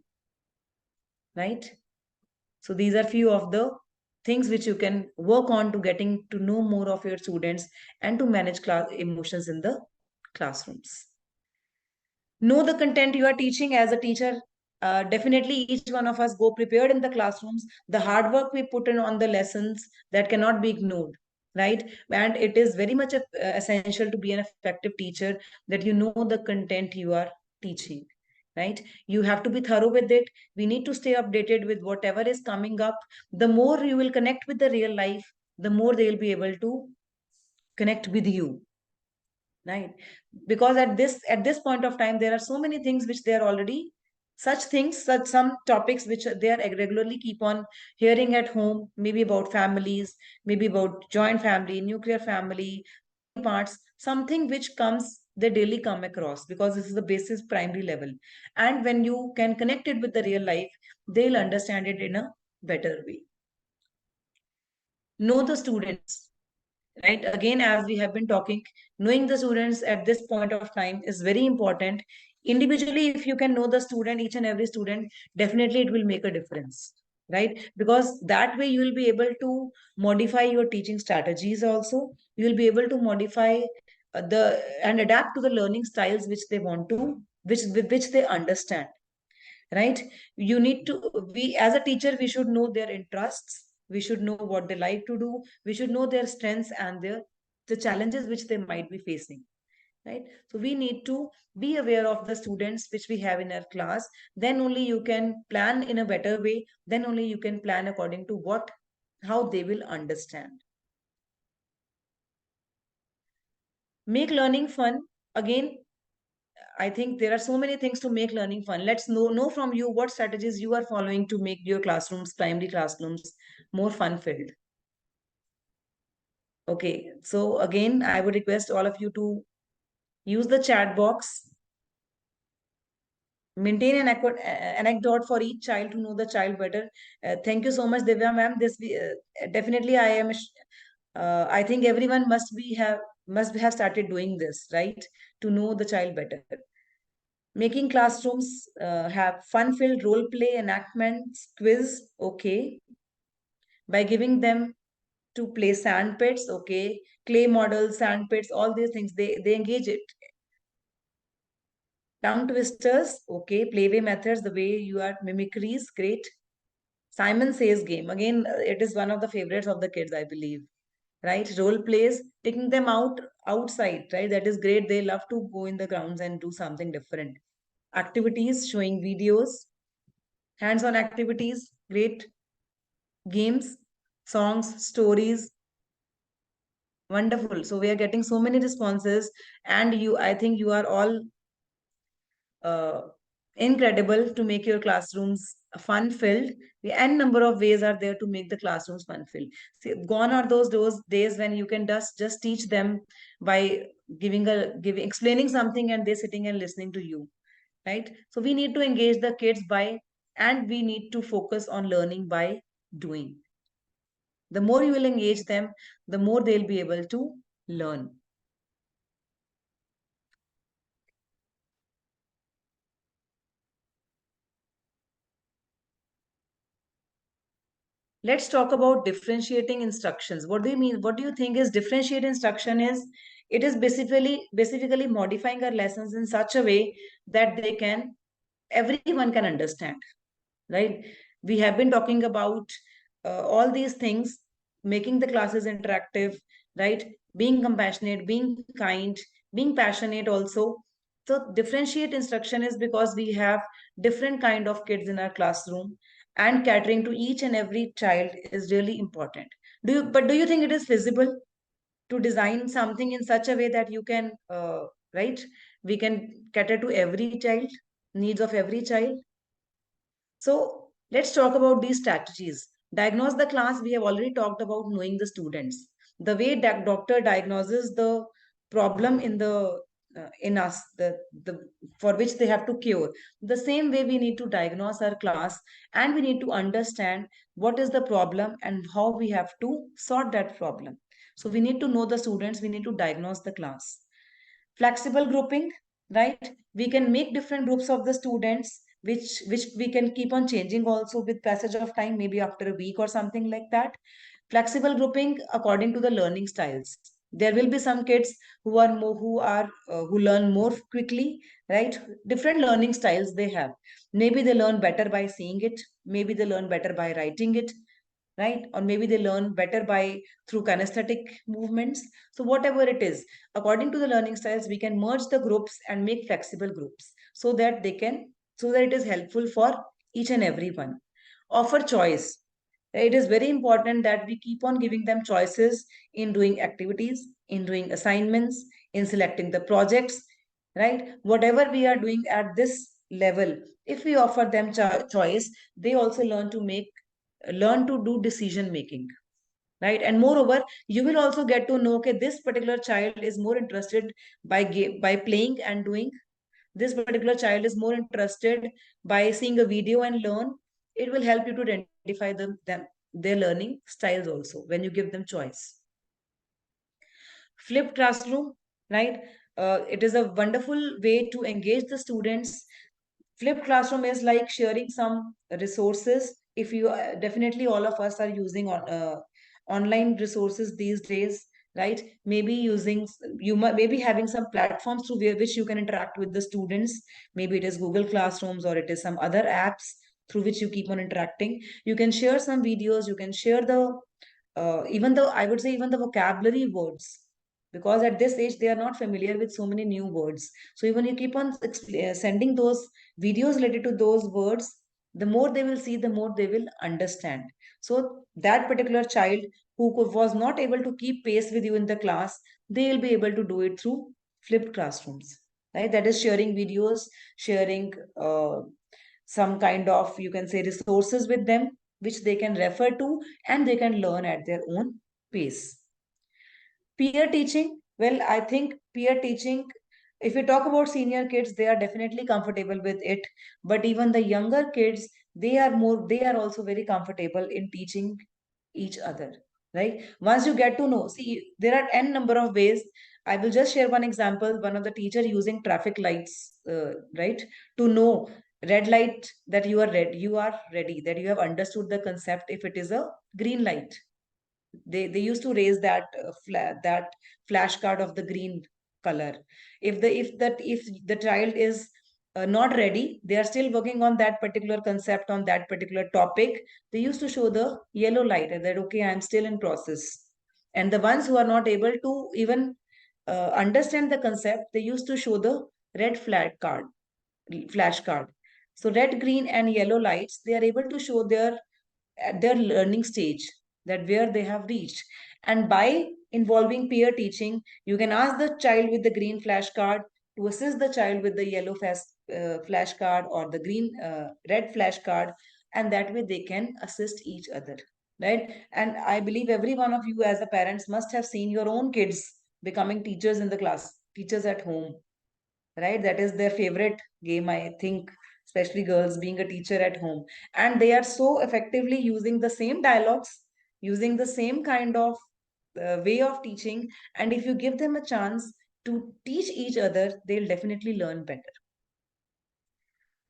right? So these are few of the things which you can work on to getting to know more of your students and to manage class emotions in the classrooms. Know the content you are teaching as a teacher. Definitely each one of us go prepared in the classrooms. The hard work we put in on the lessons, that cannot be ignored, right? And it is very much essential to be an effective teacher, that you know the content you are teaching, right? You have to be thorough with it. We need to stay updated with whatever is coming up. The more you will connect with the real life, the more they will be able to connect with you, right? Because at this point of time there are so many things which they are already, such some topics which they are regularly keep on hearing at home, maybe about families, maybe about joint family, nuclear family, parts, something which comes they daily come across, because this is the basis primary level. And when you can connect it with the real life, they'll understand it in a better way. Know the students, right? Again, as we have been talking, knowing the students at this point of time is very important. Individually, if you can know the student, each and every student, definitely it will make a difference, right? Because that way you will be able to modify your teaching strategies also. You will be able to modify the and adapt to the learning styles which they want to, which they understand, right? You need to, we as a teacher, we should know their interests, we should know what they like to do, we should know their strengths and the challenges which they might be facing, right? So we need to be aware of the students which we have in our class. Then only you can plan in a better way, then only you can plan according to what, how they will understand. Make learning fun. Again, I think there are so many things to make learning fun. Let's know from you what strategies you are following to make your classrooms, primary classrooms, more fun filled. Okay, so again, I would request all of you to use the chat box. Maintain an anecdote for each child to know the child better. Thank you so much, Divya ma'am. This definitely I am. I think everyone must have started doing this, right, to know the child better. Making classrooms have fun-filled role play, enactments, quiz, okay. By giving them to play sand pits, okay. Clay models, sand pits, all these things, they engage it. Tongue twisters, okay. Playway methods, the way you are mimicries, great. Simon Says game, again, it is one of the favorites of the kids, I believe, right? Role plays, taking them outside, right? That is great. They love to go in the grounds and do something different. Activities, showing videos, hands-on activities, great. Games, songs, stories, wonderful. So we are getting so many responses, and I think you are all uh, incredible to make your classrooms fun-filled. The n number of ways are there to make the classrooms fun-filled. See, gone are those days when you can just teach them by explaining something and they sitting and listening to you, right? So we need to engage the kids and we need to focus on learning by doing. The more you will engage them, the more they'll be able to learn. Let's talk about differentiating instructions. What do you mean? What do you think is differentiate instruction is? It is basically modifying our lessons in such a way that everyone can understand, right? We have been talking about all these things, making the classes interactive, right? Being compassionate, being kind, being passionate also. So differentiate instruction is because we have different kind of kids in our classroom, and catering to each and every child is really important. Do you think it is feasible to design something in such a way that you can, right? We can cater to every child, needs of every child. So let's talk about these strategies. Diagnose the class. We have already talked about knowing the students. The way that doctor diagnoses the problem in us, the for which they have to cure. The same way we need to diagnose our class, and we need to understand what is the problem and how we have to sort that problem. So we need to know the students. We need to diagnose the class. Flexible grouping, right? We can make different groups of the students, which we can keep on changing also with passage of time, maybe after a week or something like that. Flexible grouping according to the learning styles. There will be some kids who learn more quickly, right? Different learning styles they have. Maybe they learn better by seeing it, maybe they learn better by writing it, right? Or maybe they learn better by through kinesthetic movements. So whatever it is, according to the learning styles, we can merge the groups and make flexible groups so that it is helpful for each and every one. Offer choice. It is very important that we keep on giving them choices in doing activities, in doing assignments, in selecting the projects, right? Whatever we are doing at this level, if we offer them choice, they also learn to do decision making. right? And moreover, you will also get to know, okay, this particular child is more interested by playing and doing. This particular child is more interested by seeing a video and learn. It will help you to identify their learning styles also when you give them choice. Flipped classroom, right? It is a wonderful way to engage the students. Flipped classroom is like sharing some resources. If you definitely all of us are using online resources these days, right? Maybe maybe having some platforms through which you can interact with the students. Maybe it is Google Classrooms or it is some other apps through which you keep on interacting. You can share some videos. You can share the even the, I would say, even the vocabulary words, because at this age they are not familiar with so many new words. So even you keep on sending those videos related to those words, the more they will see, the more they will understand. So that particular child who was not able to keep pace with you in the class, they will be able to do it through flipped classrooms, right? That is sharing videos, sharing some kind of, you can say, resources with them, which they can refer to and they can learn at their own pace. Peer teaching, well, I think peer teaching, if we talk about senior kids, they are definitely comfortable with it. But even the younger kids, they are also very comfortable in teaching each other, right? Once you get to know, see, there are n number of ways. I will just share one example. One of the teacher using traffic lights, right, to know red light, that you are ready, that you have understood the concept. If it is a green light, they used to raise that that flashcard of the green color. If the child is not ready, they are still working on that particular concept, on that particular topic, they used to show the yellow light and that, okay, I'm still in process. And the ones who are not able to even understand the concept, they used to show the red flashcard. So red, green and yellow lights, they are able to show their at their learning stage, that where they have reached. And by involving peer teaching, you can ask the child with the green flashcard to assist the child with the yellow flashcard or the red flashcard, and that way they can assist each other, right? And I believe every one of you as a parents must have seen your own kids becoming teachers in the class, teachers at home, right? That is their favorite game, I think, especially girls being a teacher at home. And they are so effectively using the same dialogues, using the same kind of way of teaching. And if you give them a chance to teach each other, they'll definitely learn better.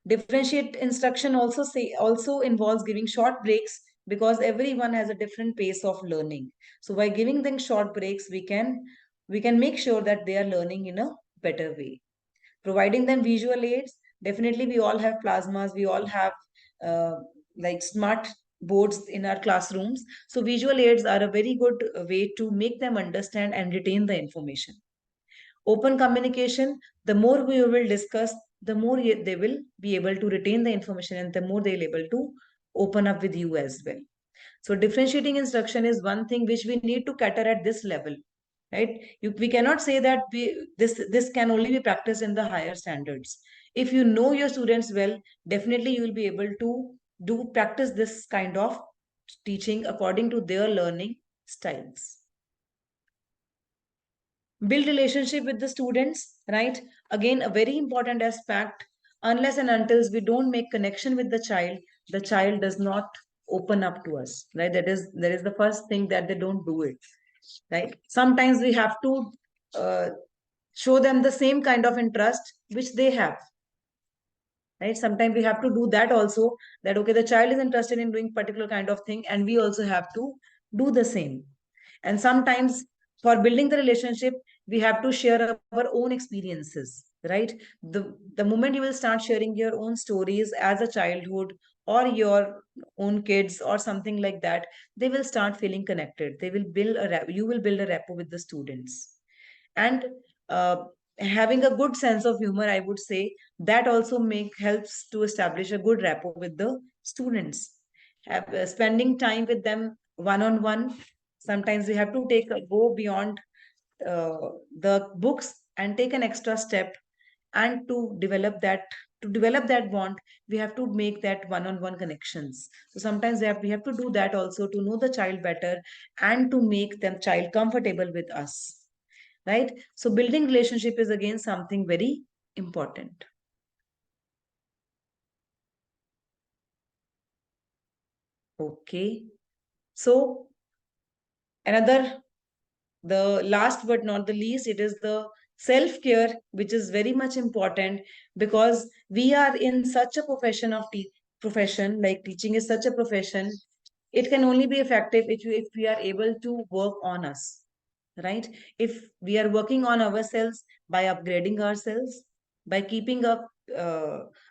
Differentiate instruction also involves giving short breaks, because everyone has a different pace of learning. So by giving them short breaks, we can make sure that they are learning in a better way. Providing them visual aids, definitely we all have plasmas, we all have like smart boards in our classrooms. So visual aids are a very good way to make them understand and retain the information. Open communication, the more we will discuss, the more they will be able to retain the information and the more they'll able to open up with you as well. So differentiating instruction is one thing which we need to cater at this level, right? We cannot say that this can only be practiced in the higher standards. If you know your students well, definitely you will be able to practice this kind of teaching according to their learning styles. Build relationship with the students, right? Again, a very important aspect. Unless and until we don't make connection with the child does not open up to us, right? That is the first thing, that they don't do it, right? Sometimes we have to show them the same kind of interest which they have, right? Sometimes we have to do that also, that okay, the child is interested in doing particular kind of thing and we also have to do the same. And sometimes for building the relationship, we have to share our own experiences, right? The moment you will start sharing your own stories as a childhood or your own kids or something like that, they will start feeling connected. You will build a rapport with the students. And uh, having a good sense of humor, I would say, that also helps to establish a good rapport with the students. Spending time with them one on one, sometimes we have to go beyond the books and take an extra step and to develop that to develop that bond, we have to make that one-on-one connections. So sometimes we have to do that also to know the child better and to make the child comfortable with us, right? So building relationship is again something very important. Okay. So another, the last but not the least, it is the self-care, which is very much important because we are in such a profession, like teaching is such a profession. It can only be effective if we are able to work on us, right? If we are working on ourselves by upgrading ourselves, by keeping up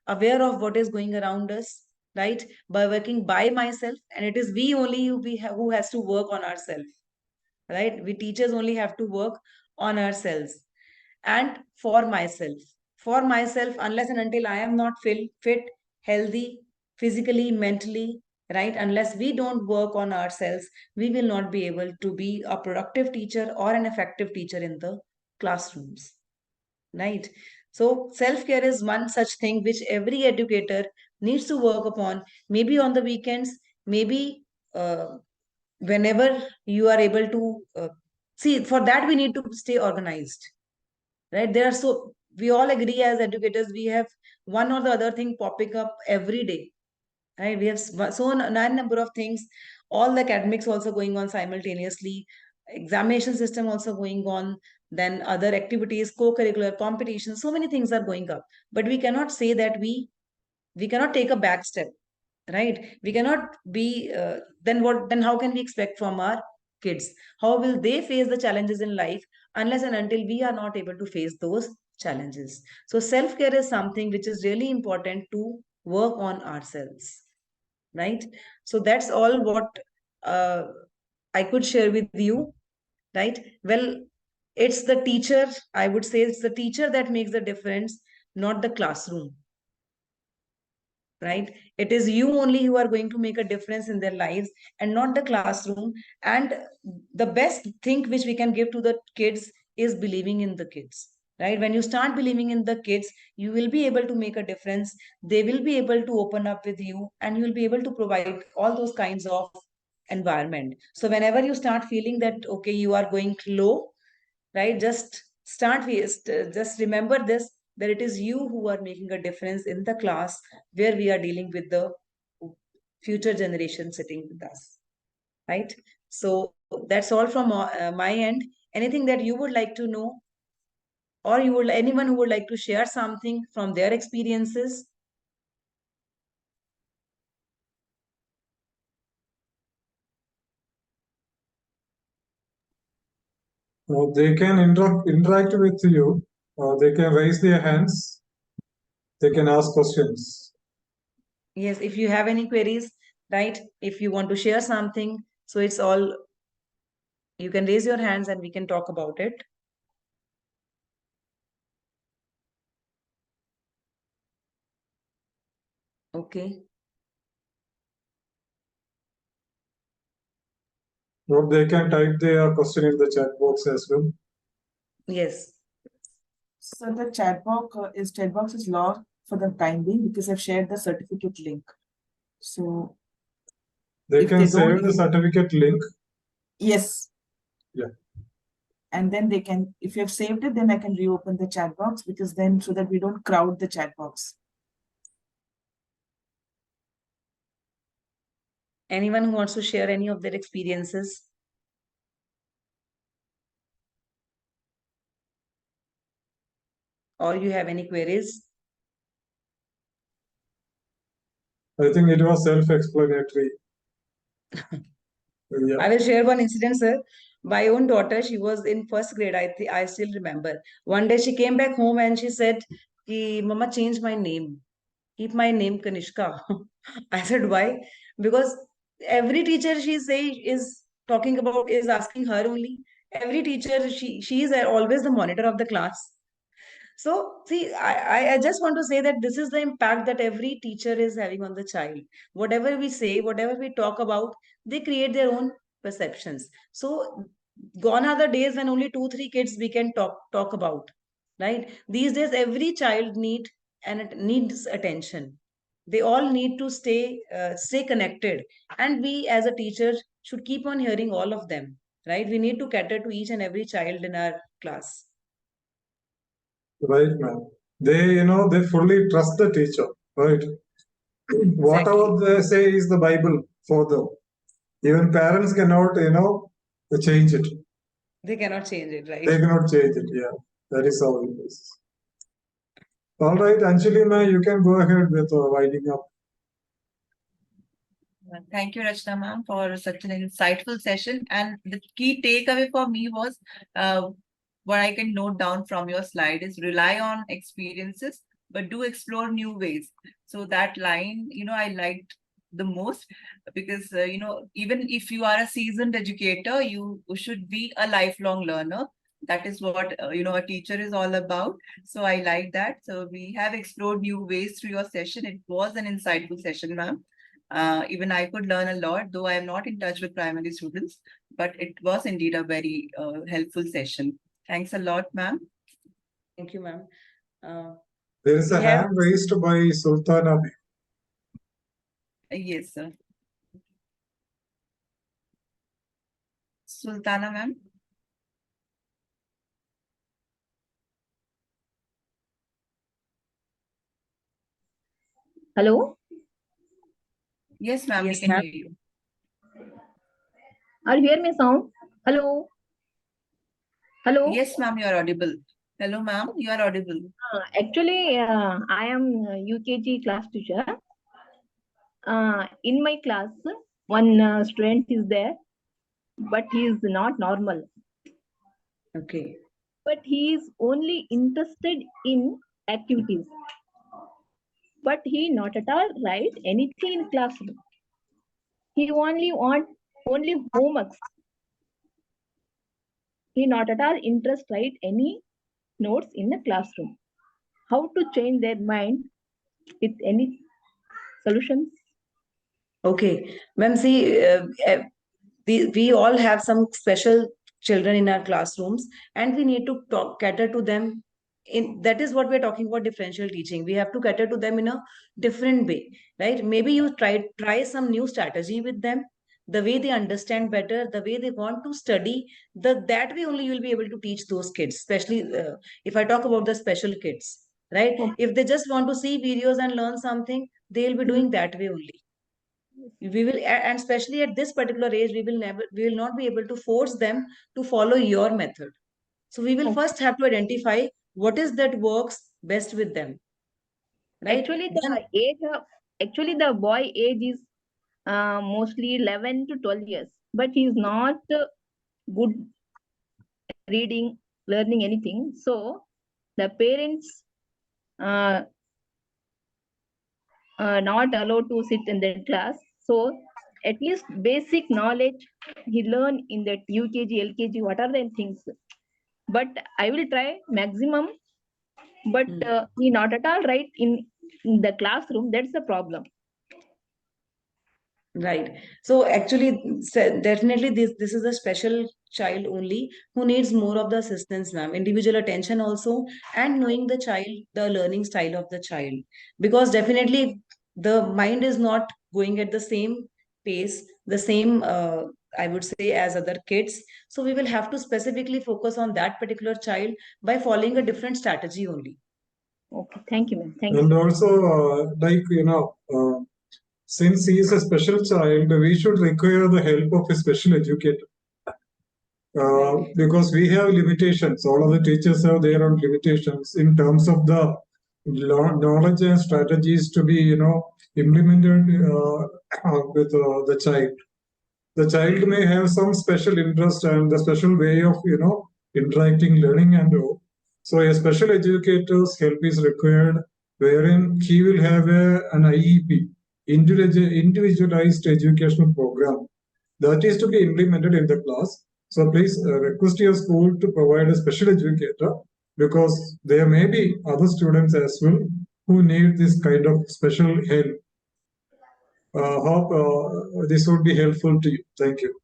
aware of what is going around us, right? By working by myself, and it is we only who has to work on ourselves, right? We teachers only have to work on ourselves. And for myself, unless and until I am not fit, healthy, physically, mentally, right? Unless we don't work on ourselves, we will not be able to be a productive teacher or an effective teacher in the classrooms, right? So self-care is one such thing which every educator needs to work upon, maybe on the weekends, maybe whenever you are able to see. For that we need to stay organized, right? There are so, we all agree as educators, we have one or the other thing popping up every day, right? We have so nine number of things, all the academics also going on simultaneously, examination system also going on, then other activities, co-curricular competition, so many things are going up. But we cannot say that we cannot take a back step, right? We cannot be then what, then how can we expect from our kids, how will they face the challenges in life unless and until we are not able to face those challenges? So self care is something which is really important to work on ourselves, right? So that's all what uh, I could share with you, right? Well, it's the teacher, I would say it's the teacher that makes the difference, not the classroom, right? It is you only who are going to make a difference in their lives and not the classroom. And the best thing which we can give to the kids is believing in the kids, right? When you start believing in the kids, you will be able to make a difference. They will be able to open up with you and you will be able to provide all those kinds of environment. So whenever you start feeling that, okay, you are going low, right? Just remember this, that it is you who are making a difference in the class where we are dealing with the future generation sitting with us, right? So that's all from my end. Anything that you would like to know, or you would, anyone who would like to share something from their experiences? They can interact with you. They can raise their hands. They can ask questions. Yes, if you have any queries, right? If you want to share something, so it's all, you can raise your hands and we can talk about it. Okay. Or they can type their question in the chat box as well. Yes. So the chat box is locked for the time being because I've shared the certificate link. So They if can they save don't, the certificate link. yes. Yeah. And then they can, if you have saved it, then I can reopen the chat box, because then, so that we don't crowd the chat box. Anyone who wants to share any of their experiences? Or you have any queries? I think it was self-explanatory. Yeah. I will share one incident, sir. My own daughter, she was in first grade. I still remember. One day she came back home and she said, "Ki, Mama, change my name. Keep my name Kanishka." I said, why? Because every teacher she say is talking about, is asking her only. Every teacher, she is always the monitor of the class. So, see, I just want to say that this is the impact that every teacher is having on the child. Whatever we say, whatever we talk about, they create their own perceptions. So, gone are the days when only 2, 3 kids we can talk about, right? These days, every child need and it needs attention. They all need to stay connected, and we as a teacher should keep on hearing all of them, right? We need to cater to each and every child in our class. Right, ma'am. They fully trust the teacher, right? Whatever they say is the Bible for them. Even parents cannot, change it. They cannot change it, right? They cannot change it. Yeah, that is how it is. All right, Anjali, ma'am, you can go ahead with winding up. Thank you, Rachna ma'am, for such an insightful session. And the key takeaway for me was what I can note down from your slide is rely on experiences, but do explore new ways. So that line, I liked the most because, even if you are a seasoned educator, you should be a lifelong learner. That is what, a teacher is all about. So I like that. So we have explored new ways through your session. It was an insightful session, ma'am. Even I could learn a lot, though I am not in touch with primary students, but it was indeed a very helpful session. Thanks a lot, ma'am. Thank you, ma'am. There is a We have- hand raised by Sultana. Yes, sir. Sultana, ma'am. Hello, Yes, ma'am, we Yes, can ma'am. hear you. are you hear me sound? Hello, hello. Yes, ma'am, you are audible. Hello, ma'am, you are audible. Actually, I am a UKG class teacher. In my class, one student is there, but he is not normal. Okay. But he is only interested in activities. But he not at all write anything in classroom. He only want only homeworks. He not at all interest write any notes in the classroom. How to change their mind with any solutions? Okay. Ma'am, see, we all have some special children in our classrooms, and we need to cater to them. That is what we're talking about differential teaching. We have to cater to them in a different way, right? Maybe you try some new strategy with them, the way they understand better, the way they want to study. That way only you'll be able to teach those kids, especially if I talk about the special kids, right? Okay. If they just want to see videos and learn something, they'll be doing that way only. We will, and especially at this particular age, we will not be able to force them to follow your method. So we will Okay. first have to identify what is that works best with them, right? Actually, Then, the boy age is mostly 11 to 12 years, but he is not good reading, learning anything. So the parents not allowed to sit in the class. So at least basic knowledge he learn in that UKG, LKG, what are the things. But I will try maximum. But he not at all right in the classroom. That's the problem. right. So actually, definitely this is a special child only who needs more of the assistance, ma'am. Individual attention also, and knowing the child, the learning style of the child. Because definitely the mind is not going at the same pace, the same, I would say, as other kids. So we will have to specifically focus on that particular child by following a different strategy only. Okay, thank you, ma'am. Thank And you. also, since he is a special child, we should require the help of a special educator. Because we have limitations. All of the teachers have their own limitations in terms of the knowledge and strategies to be, implemented with the child. The child may have some special interest and the special way of, interacting, learning, and all. So a special educator's help is required, wherein he will have an IEP, individualized educational program, that is to be implemented in the class. So please request your school to provide a special educator, because there may be other students as well who need this kind of special help. Hope this would be helpful to you. Thank you.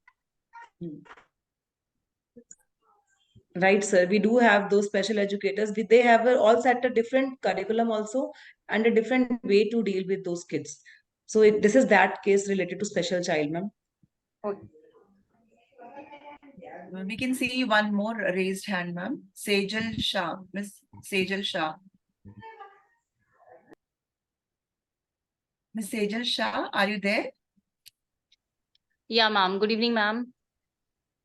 Right, sir. We do have those special educators. They have all set a different curriculum also and a different way to deal with those kids. So this is that case related to special child, ma'am. We can see one more raised hand, ma'am. Sejal Shah, Miss Sejal Shah. Miss Sejal Shah, are you there? Yeah, ma'am. Good evening, ma'am.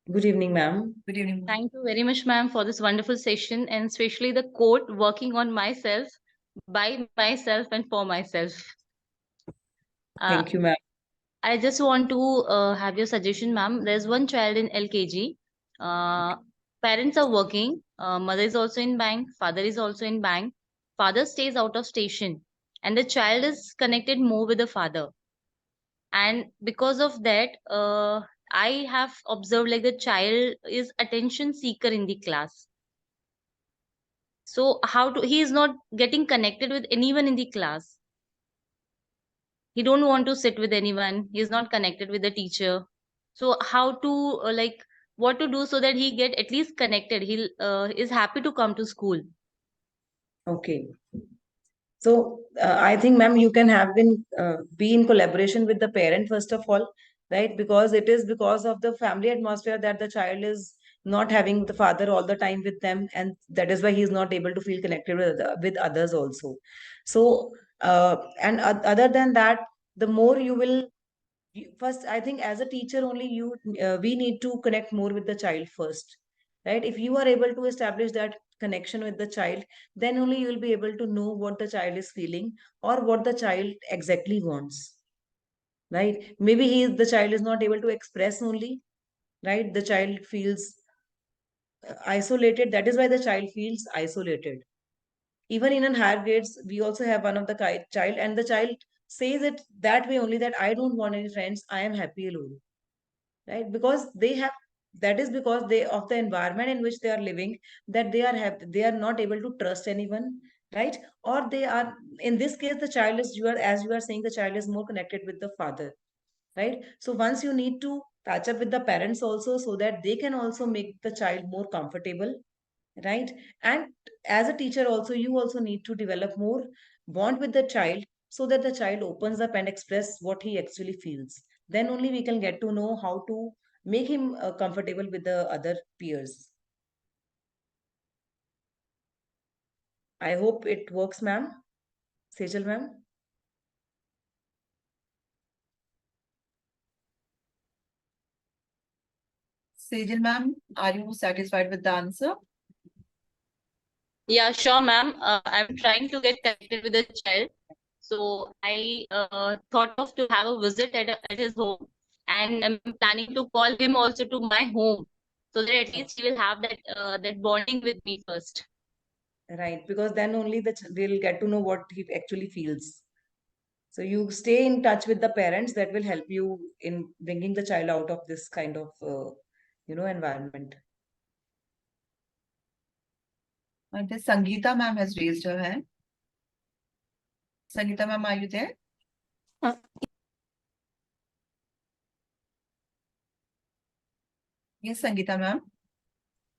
Good evening, ma'am. Good evening. ma'am. Thank you very much, ma'am, for this wonderful session and especially the quote working on myself, by myself, and for myself. Thank you, ma'am. I just want to have your suggestion, ma'am. There's one child in LKG. Parents are working. Mother is also in bank. Father is also in bank. Father stays out of station, and the child is connected more with the father. And because of that, I have observed like the child is attention seeker in the class. So he is not getting connected with anyone in the class. He don't want to sit with anyone. He is not connected with the teacher. So how to what to do so that he get at least connected? He is happy to come to school. Okay. So I think, ma'am, you can have be in collaboration with the parent first of all, right? Because it is because of the family atmosphere that the child is not having the father all the time with them, and that is why he is not able to feel connected with others also. So and other than that, the more you will first, I think as a teacher only we need to connect more with the child first, right? If you are able to establish that connection with the child, then only you will be able to know what the child is feeling or what the child exactly wants, right? Maybe the child is not able to express only, right? The child feels isolated. That is why the child feels isolated. Even in higher grades, we also have one of the child, and the child says it that way only, that I don't want any friends, I am happy alone, right? Because they have, that is because they of the environment in which they are living, that they are not able to trust anyone, right? Or they are, in this case, the child is, you are, as you are saying, the child is more connected with the father, right? So once you need to patch up with the parents also, so that they can also make the child more comfortable, right? And as a teacher also, you also need to develop more bond with the child, so that the child opens up and express what he actually feels. Then only we can get to know how to make him comfortable with the other peers. I hope it works, ma'am. Sejal, ma'am. Sejal ma'am, are you satisfied with the answer? Yeah, sure, ma'am. I'm trying to get connected with the child. So I thought of to have a visit at his home, and I'm planning to call him also to my home, so that at least he will have that bonding with me first. Right, because then only they'll get to know what he actually feels. So you stay in touch with the parents. That will help you in bringing the child out of this kind of environment. The Sangeeta ma'am has raised her hand. Sangeeta ma'am, are you there? Yes, Sangeeta ma'am.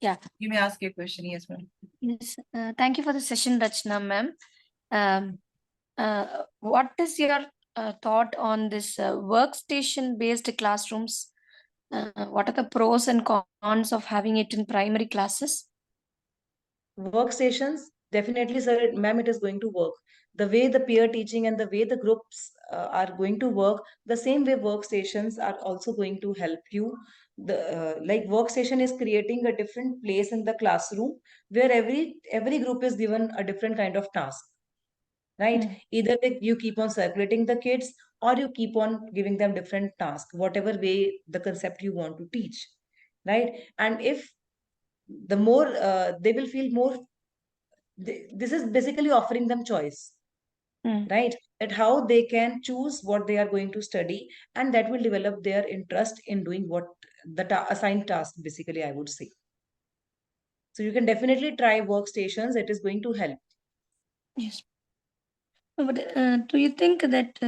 Yeah. You may ask your question. Yes, ma'am. Yes, thank you for the session, Rachna ma'am. What is your thought on this workstation-based classrooms? What are the pros and cons of having it in primary classes? Workstations, definitely, sir, ma'am, it is going to work. The way the peer teaching and the way the groups are going to work, the same way workstations are also going to help you. The like workstation is creating a different place in the classroom, where every group is given a different kind of task, right? Either you keep on circulating the kids, or you keep on giving them different tasks, whatever way the concept you want to teach, right? And if the more they will feel more, this is basically offering them choice, right? That how they can choose what they are going to study, and that will develop their interest in doing what the assigned task, basically, I would say. So you can definitely try workstations. It is going to help. Yes. But do you think that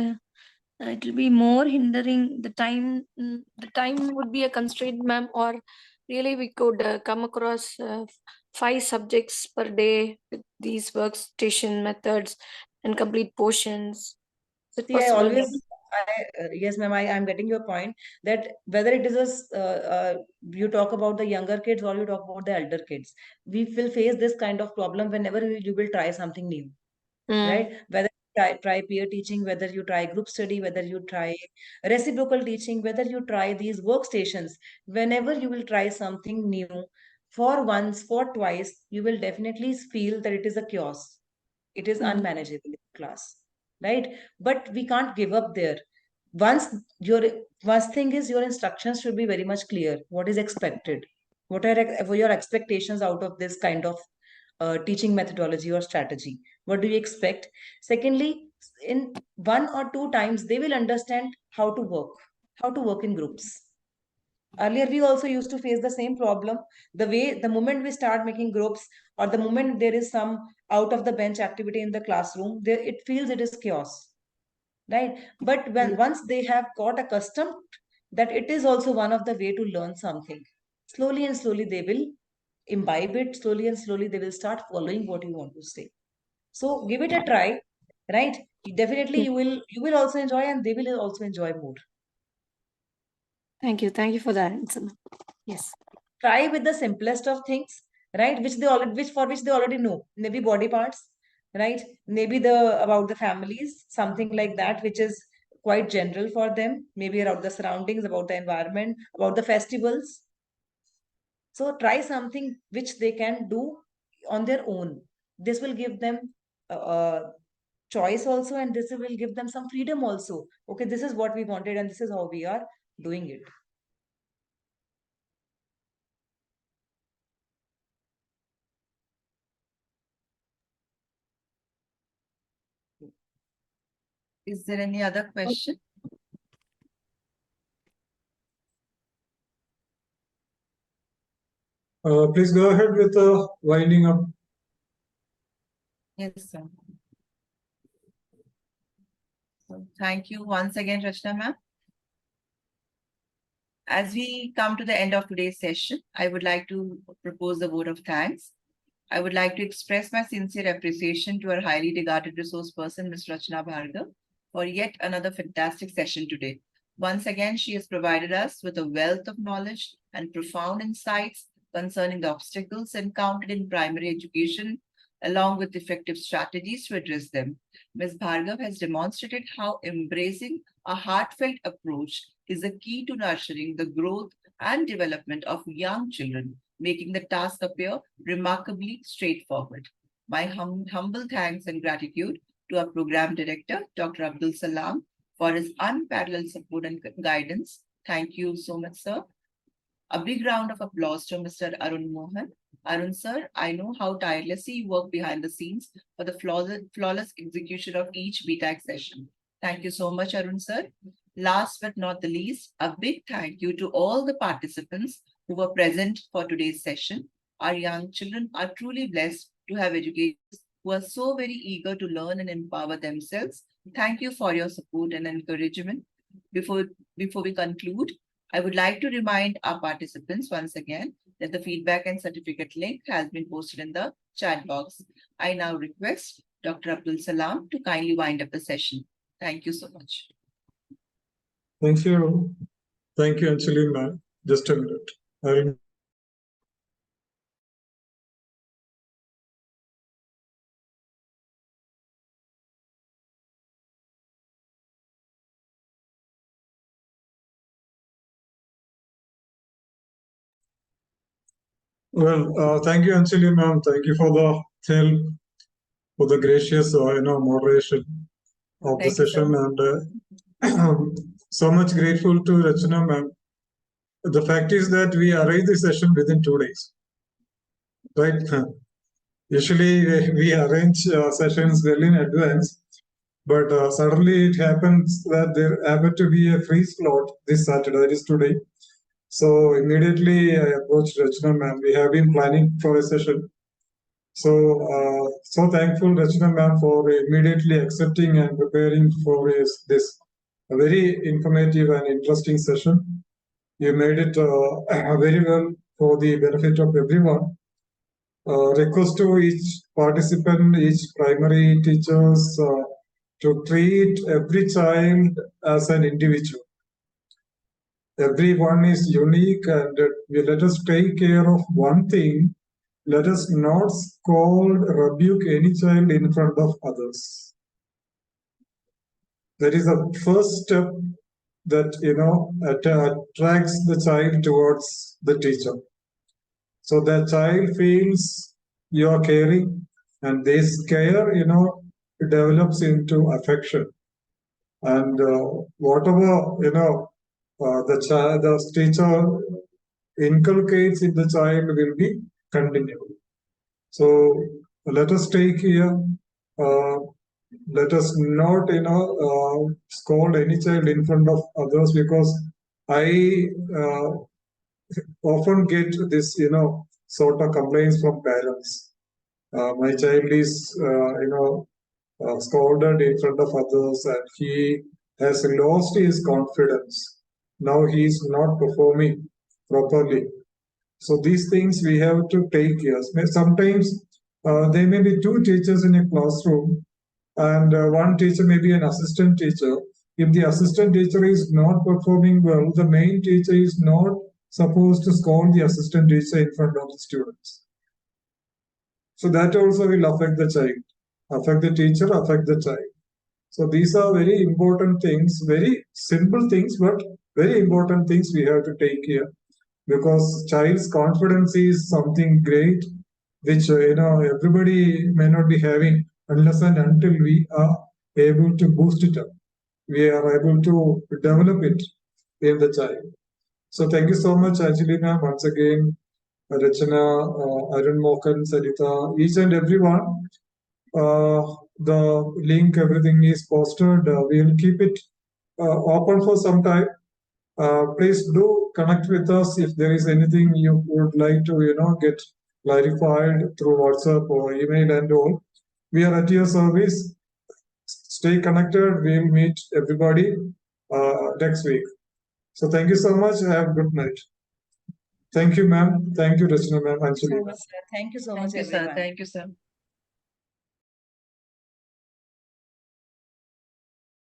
it will be more hindering the time? The time would be a constraint, ma'am, or really we could come across 5 subjects per day with these workstation methods and complete portions. Is it See, I possible? always, yes, ma'am, I'm getting your point that whether it is you talk about the younger kids or you talk about the elder kids, we will face this kind of problem whenever you will try something new, right? Whether you try peer teaching, whether you try group study, whether you try reciprocal teaching, whether you try these workstations, whenever you will try something new, for once, for twice, you will definitely feel that it is a chaos. It is unmanageable in class, right? But we can't give up there. Once your first thing is your instructions should be very much clear. What is expected? What are your expectations out of this kind of teaching methodology or strategy? What do you expect? Secondly, in 1 or 2 times, they will understand how to work in groups. Earlier, we also used to face the same problem. The moment we start making groups, or the moment there is some out of the bench activity in the classroom, there it feels it is chaos, right? But when once they have got accustomed that it is also one of the way to learn something, slowly and slowly they will imbibe it. Slowly and slowly they will start following what you want to say. So give it a try, right? Definitely you will also enjoy, and they will also enjoy more. Thank you. Thank you for that answer. Yes. Try with the simplest of things, right? Which they already know. Maybe body parts, right? Maybe the about the families, something like that, which is quite general for them. Maybe about the surroundings, about the environment, about the festivals. So try something which they can do on their own. This will give them choice also, and this will give them some freedom also. Okay, this is what we wanted, and this is how we are doing it. Is there any other question? Please go ahead with winding up. Yes, sir. So thank you once again, Rachna ma'am. As we come to the end of today's session, I would like to propose a vote of thanks. I would like to express my sincere appreciation to our highly regarded resource person, Ms. Rachna Bhargav, for yet another fantastic session today. Once again, she has provided us with a wealth of knowledge and profound insights concerning the obstacles encountered in primary education, along with effective strategies to address them. Ms. Bhargav has demonstrated how embracing a heartfelt approach is a key to nurturing the growth and development of young children, making the task appear remarkably straightforward. My humble thanks and gratitude to our program director, Dr. Abdul Salam, for his unparalleled support and guidance. Thank you so much, sir. A big round of applause to Mr. Arun Mohan. Arun sir, I know how tirelessly you work behind the scenes for the flawless execution of each BTAG session. Thank you so much, Arun sir. Last but not the least, a big thank you to all the participants who were present for today's session. Our young children are truly blessed to have educators who are so very eager to learn and empower themselves. Thank you for your support and encouragement. Before we conclude, I would like to remind our participants once again that the feedback and certificate link has been posted in the chat box. I now request Dr. Abdul Salam to kindly wind up the session. Thank you so much. Thank you. Thank you, Anjali ma'am. Just a minute. Well, thank you, Anjali ma'am. Thank you for the help, for the gracious, moderation of the session, and so much grateful to Rachna ma'am. The fact is that we arranged the session within 2 days, right? Usually we arrange sessions well in advance, but suddenly it happens that there happened to be a free slot this Saturday, that is today. So immediately I approached Rachna ma'am. We have been planning for a session. So thankful, Rachna ma'am, for immediately accepting and preparing for this a very informative and interesting session. You made it very well for the benefit of everyone. Request to each participant, each primary teachers to treat every child as an individual. Everyone is unique, and let us take care of one thing. Let us not scold, rebuke any child in front of others. That is the first step that attracts the child towards the teacher. So the child feels you are caring, and this care, develops into affection. And whatever the teacher inculcates in the child will be continued. So let us take care. Let us not, scold any child in front of others, because I often get this, sort of complaints from parents. My child is, scolded in front of others, and he has lost his confidence. Now he is not performing properly. So these things we have to take care. Sometimes there may be two teachers in a classroom, and one teacher may be an assistant teacher. If the assistant teacher is not performing well, the main teacher is not supposed to scold the assistant teacher in front of the students. So that also will affect the child, affect the teacher, affect the child. So these are very important things, very simple things, but very important things we have to take care, because child's confidence is something great, which everybody may not be having unless and until we are able to boost it up. We are able to develop it in the child. So thank you so much, Anjali ma'am, once again, Rachana, Arun Mokan, Sarita, each and everyone. The link, everything is posted. We will keep it open for some time. Please do connect with us if there is anything you would like to, get clarified through WhatsApp or email and all. We are at your service. Stay connected. We will meet everybody next week. So thank you so much. Have a good night. Thank you, ma'am. Thank you, Rachana ma'am. Thank you so Anjali. much, sir. Thank you so Thank much, you, sir. everyone. Thank you, sir.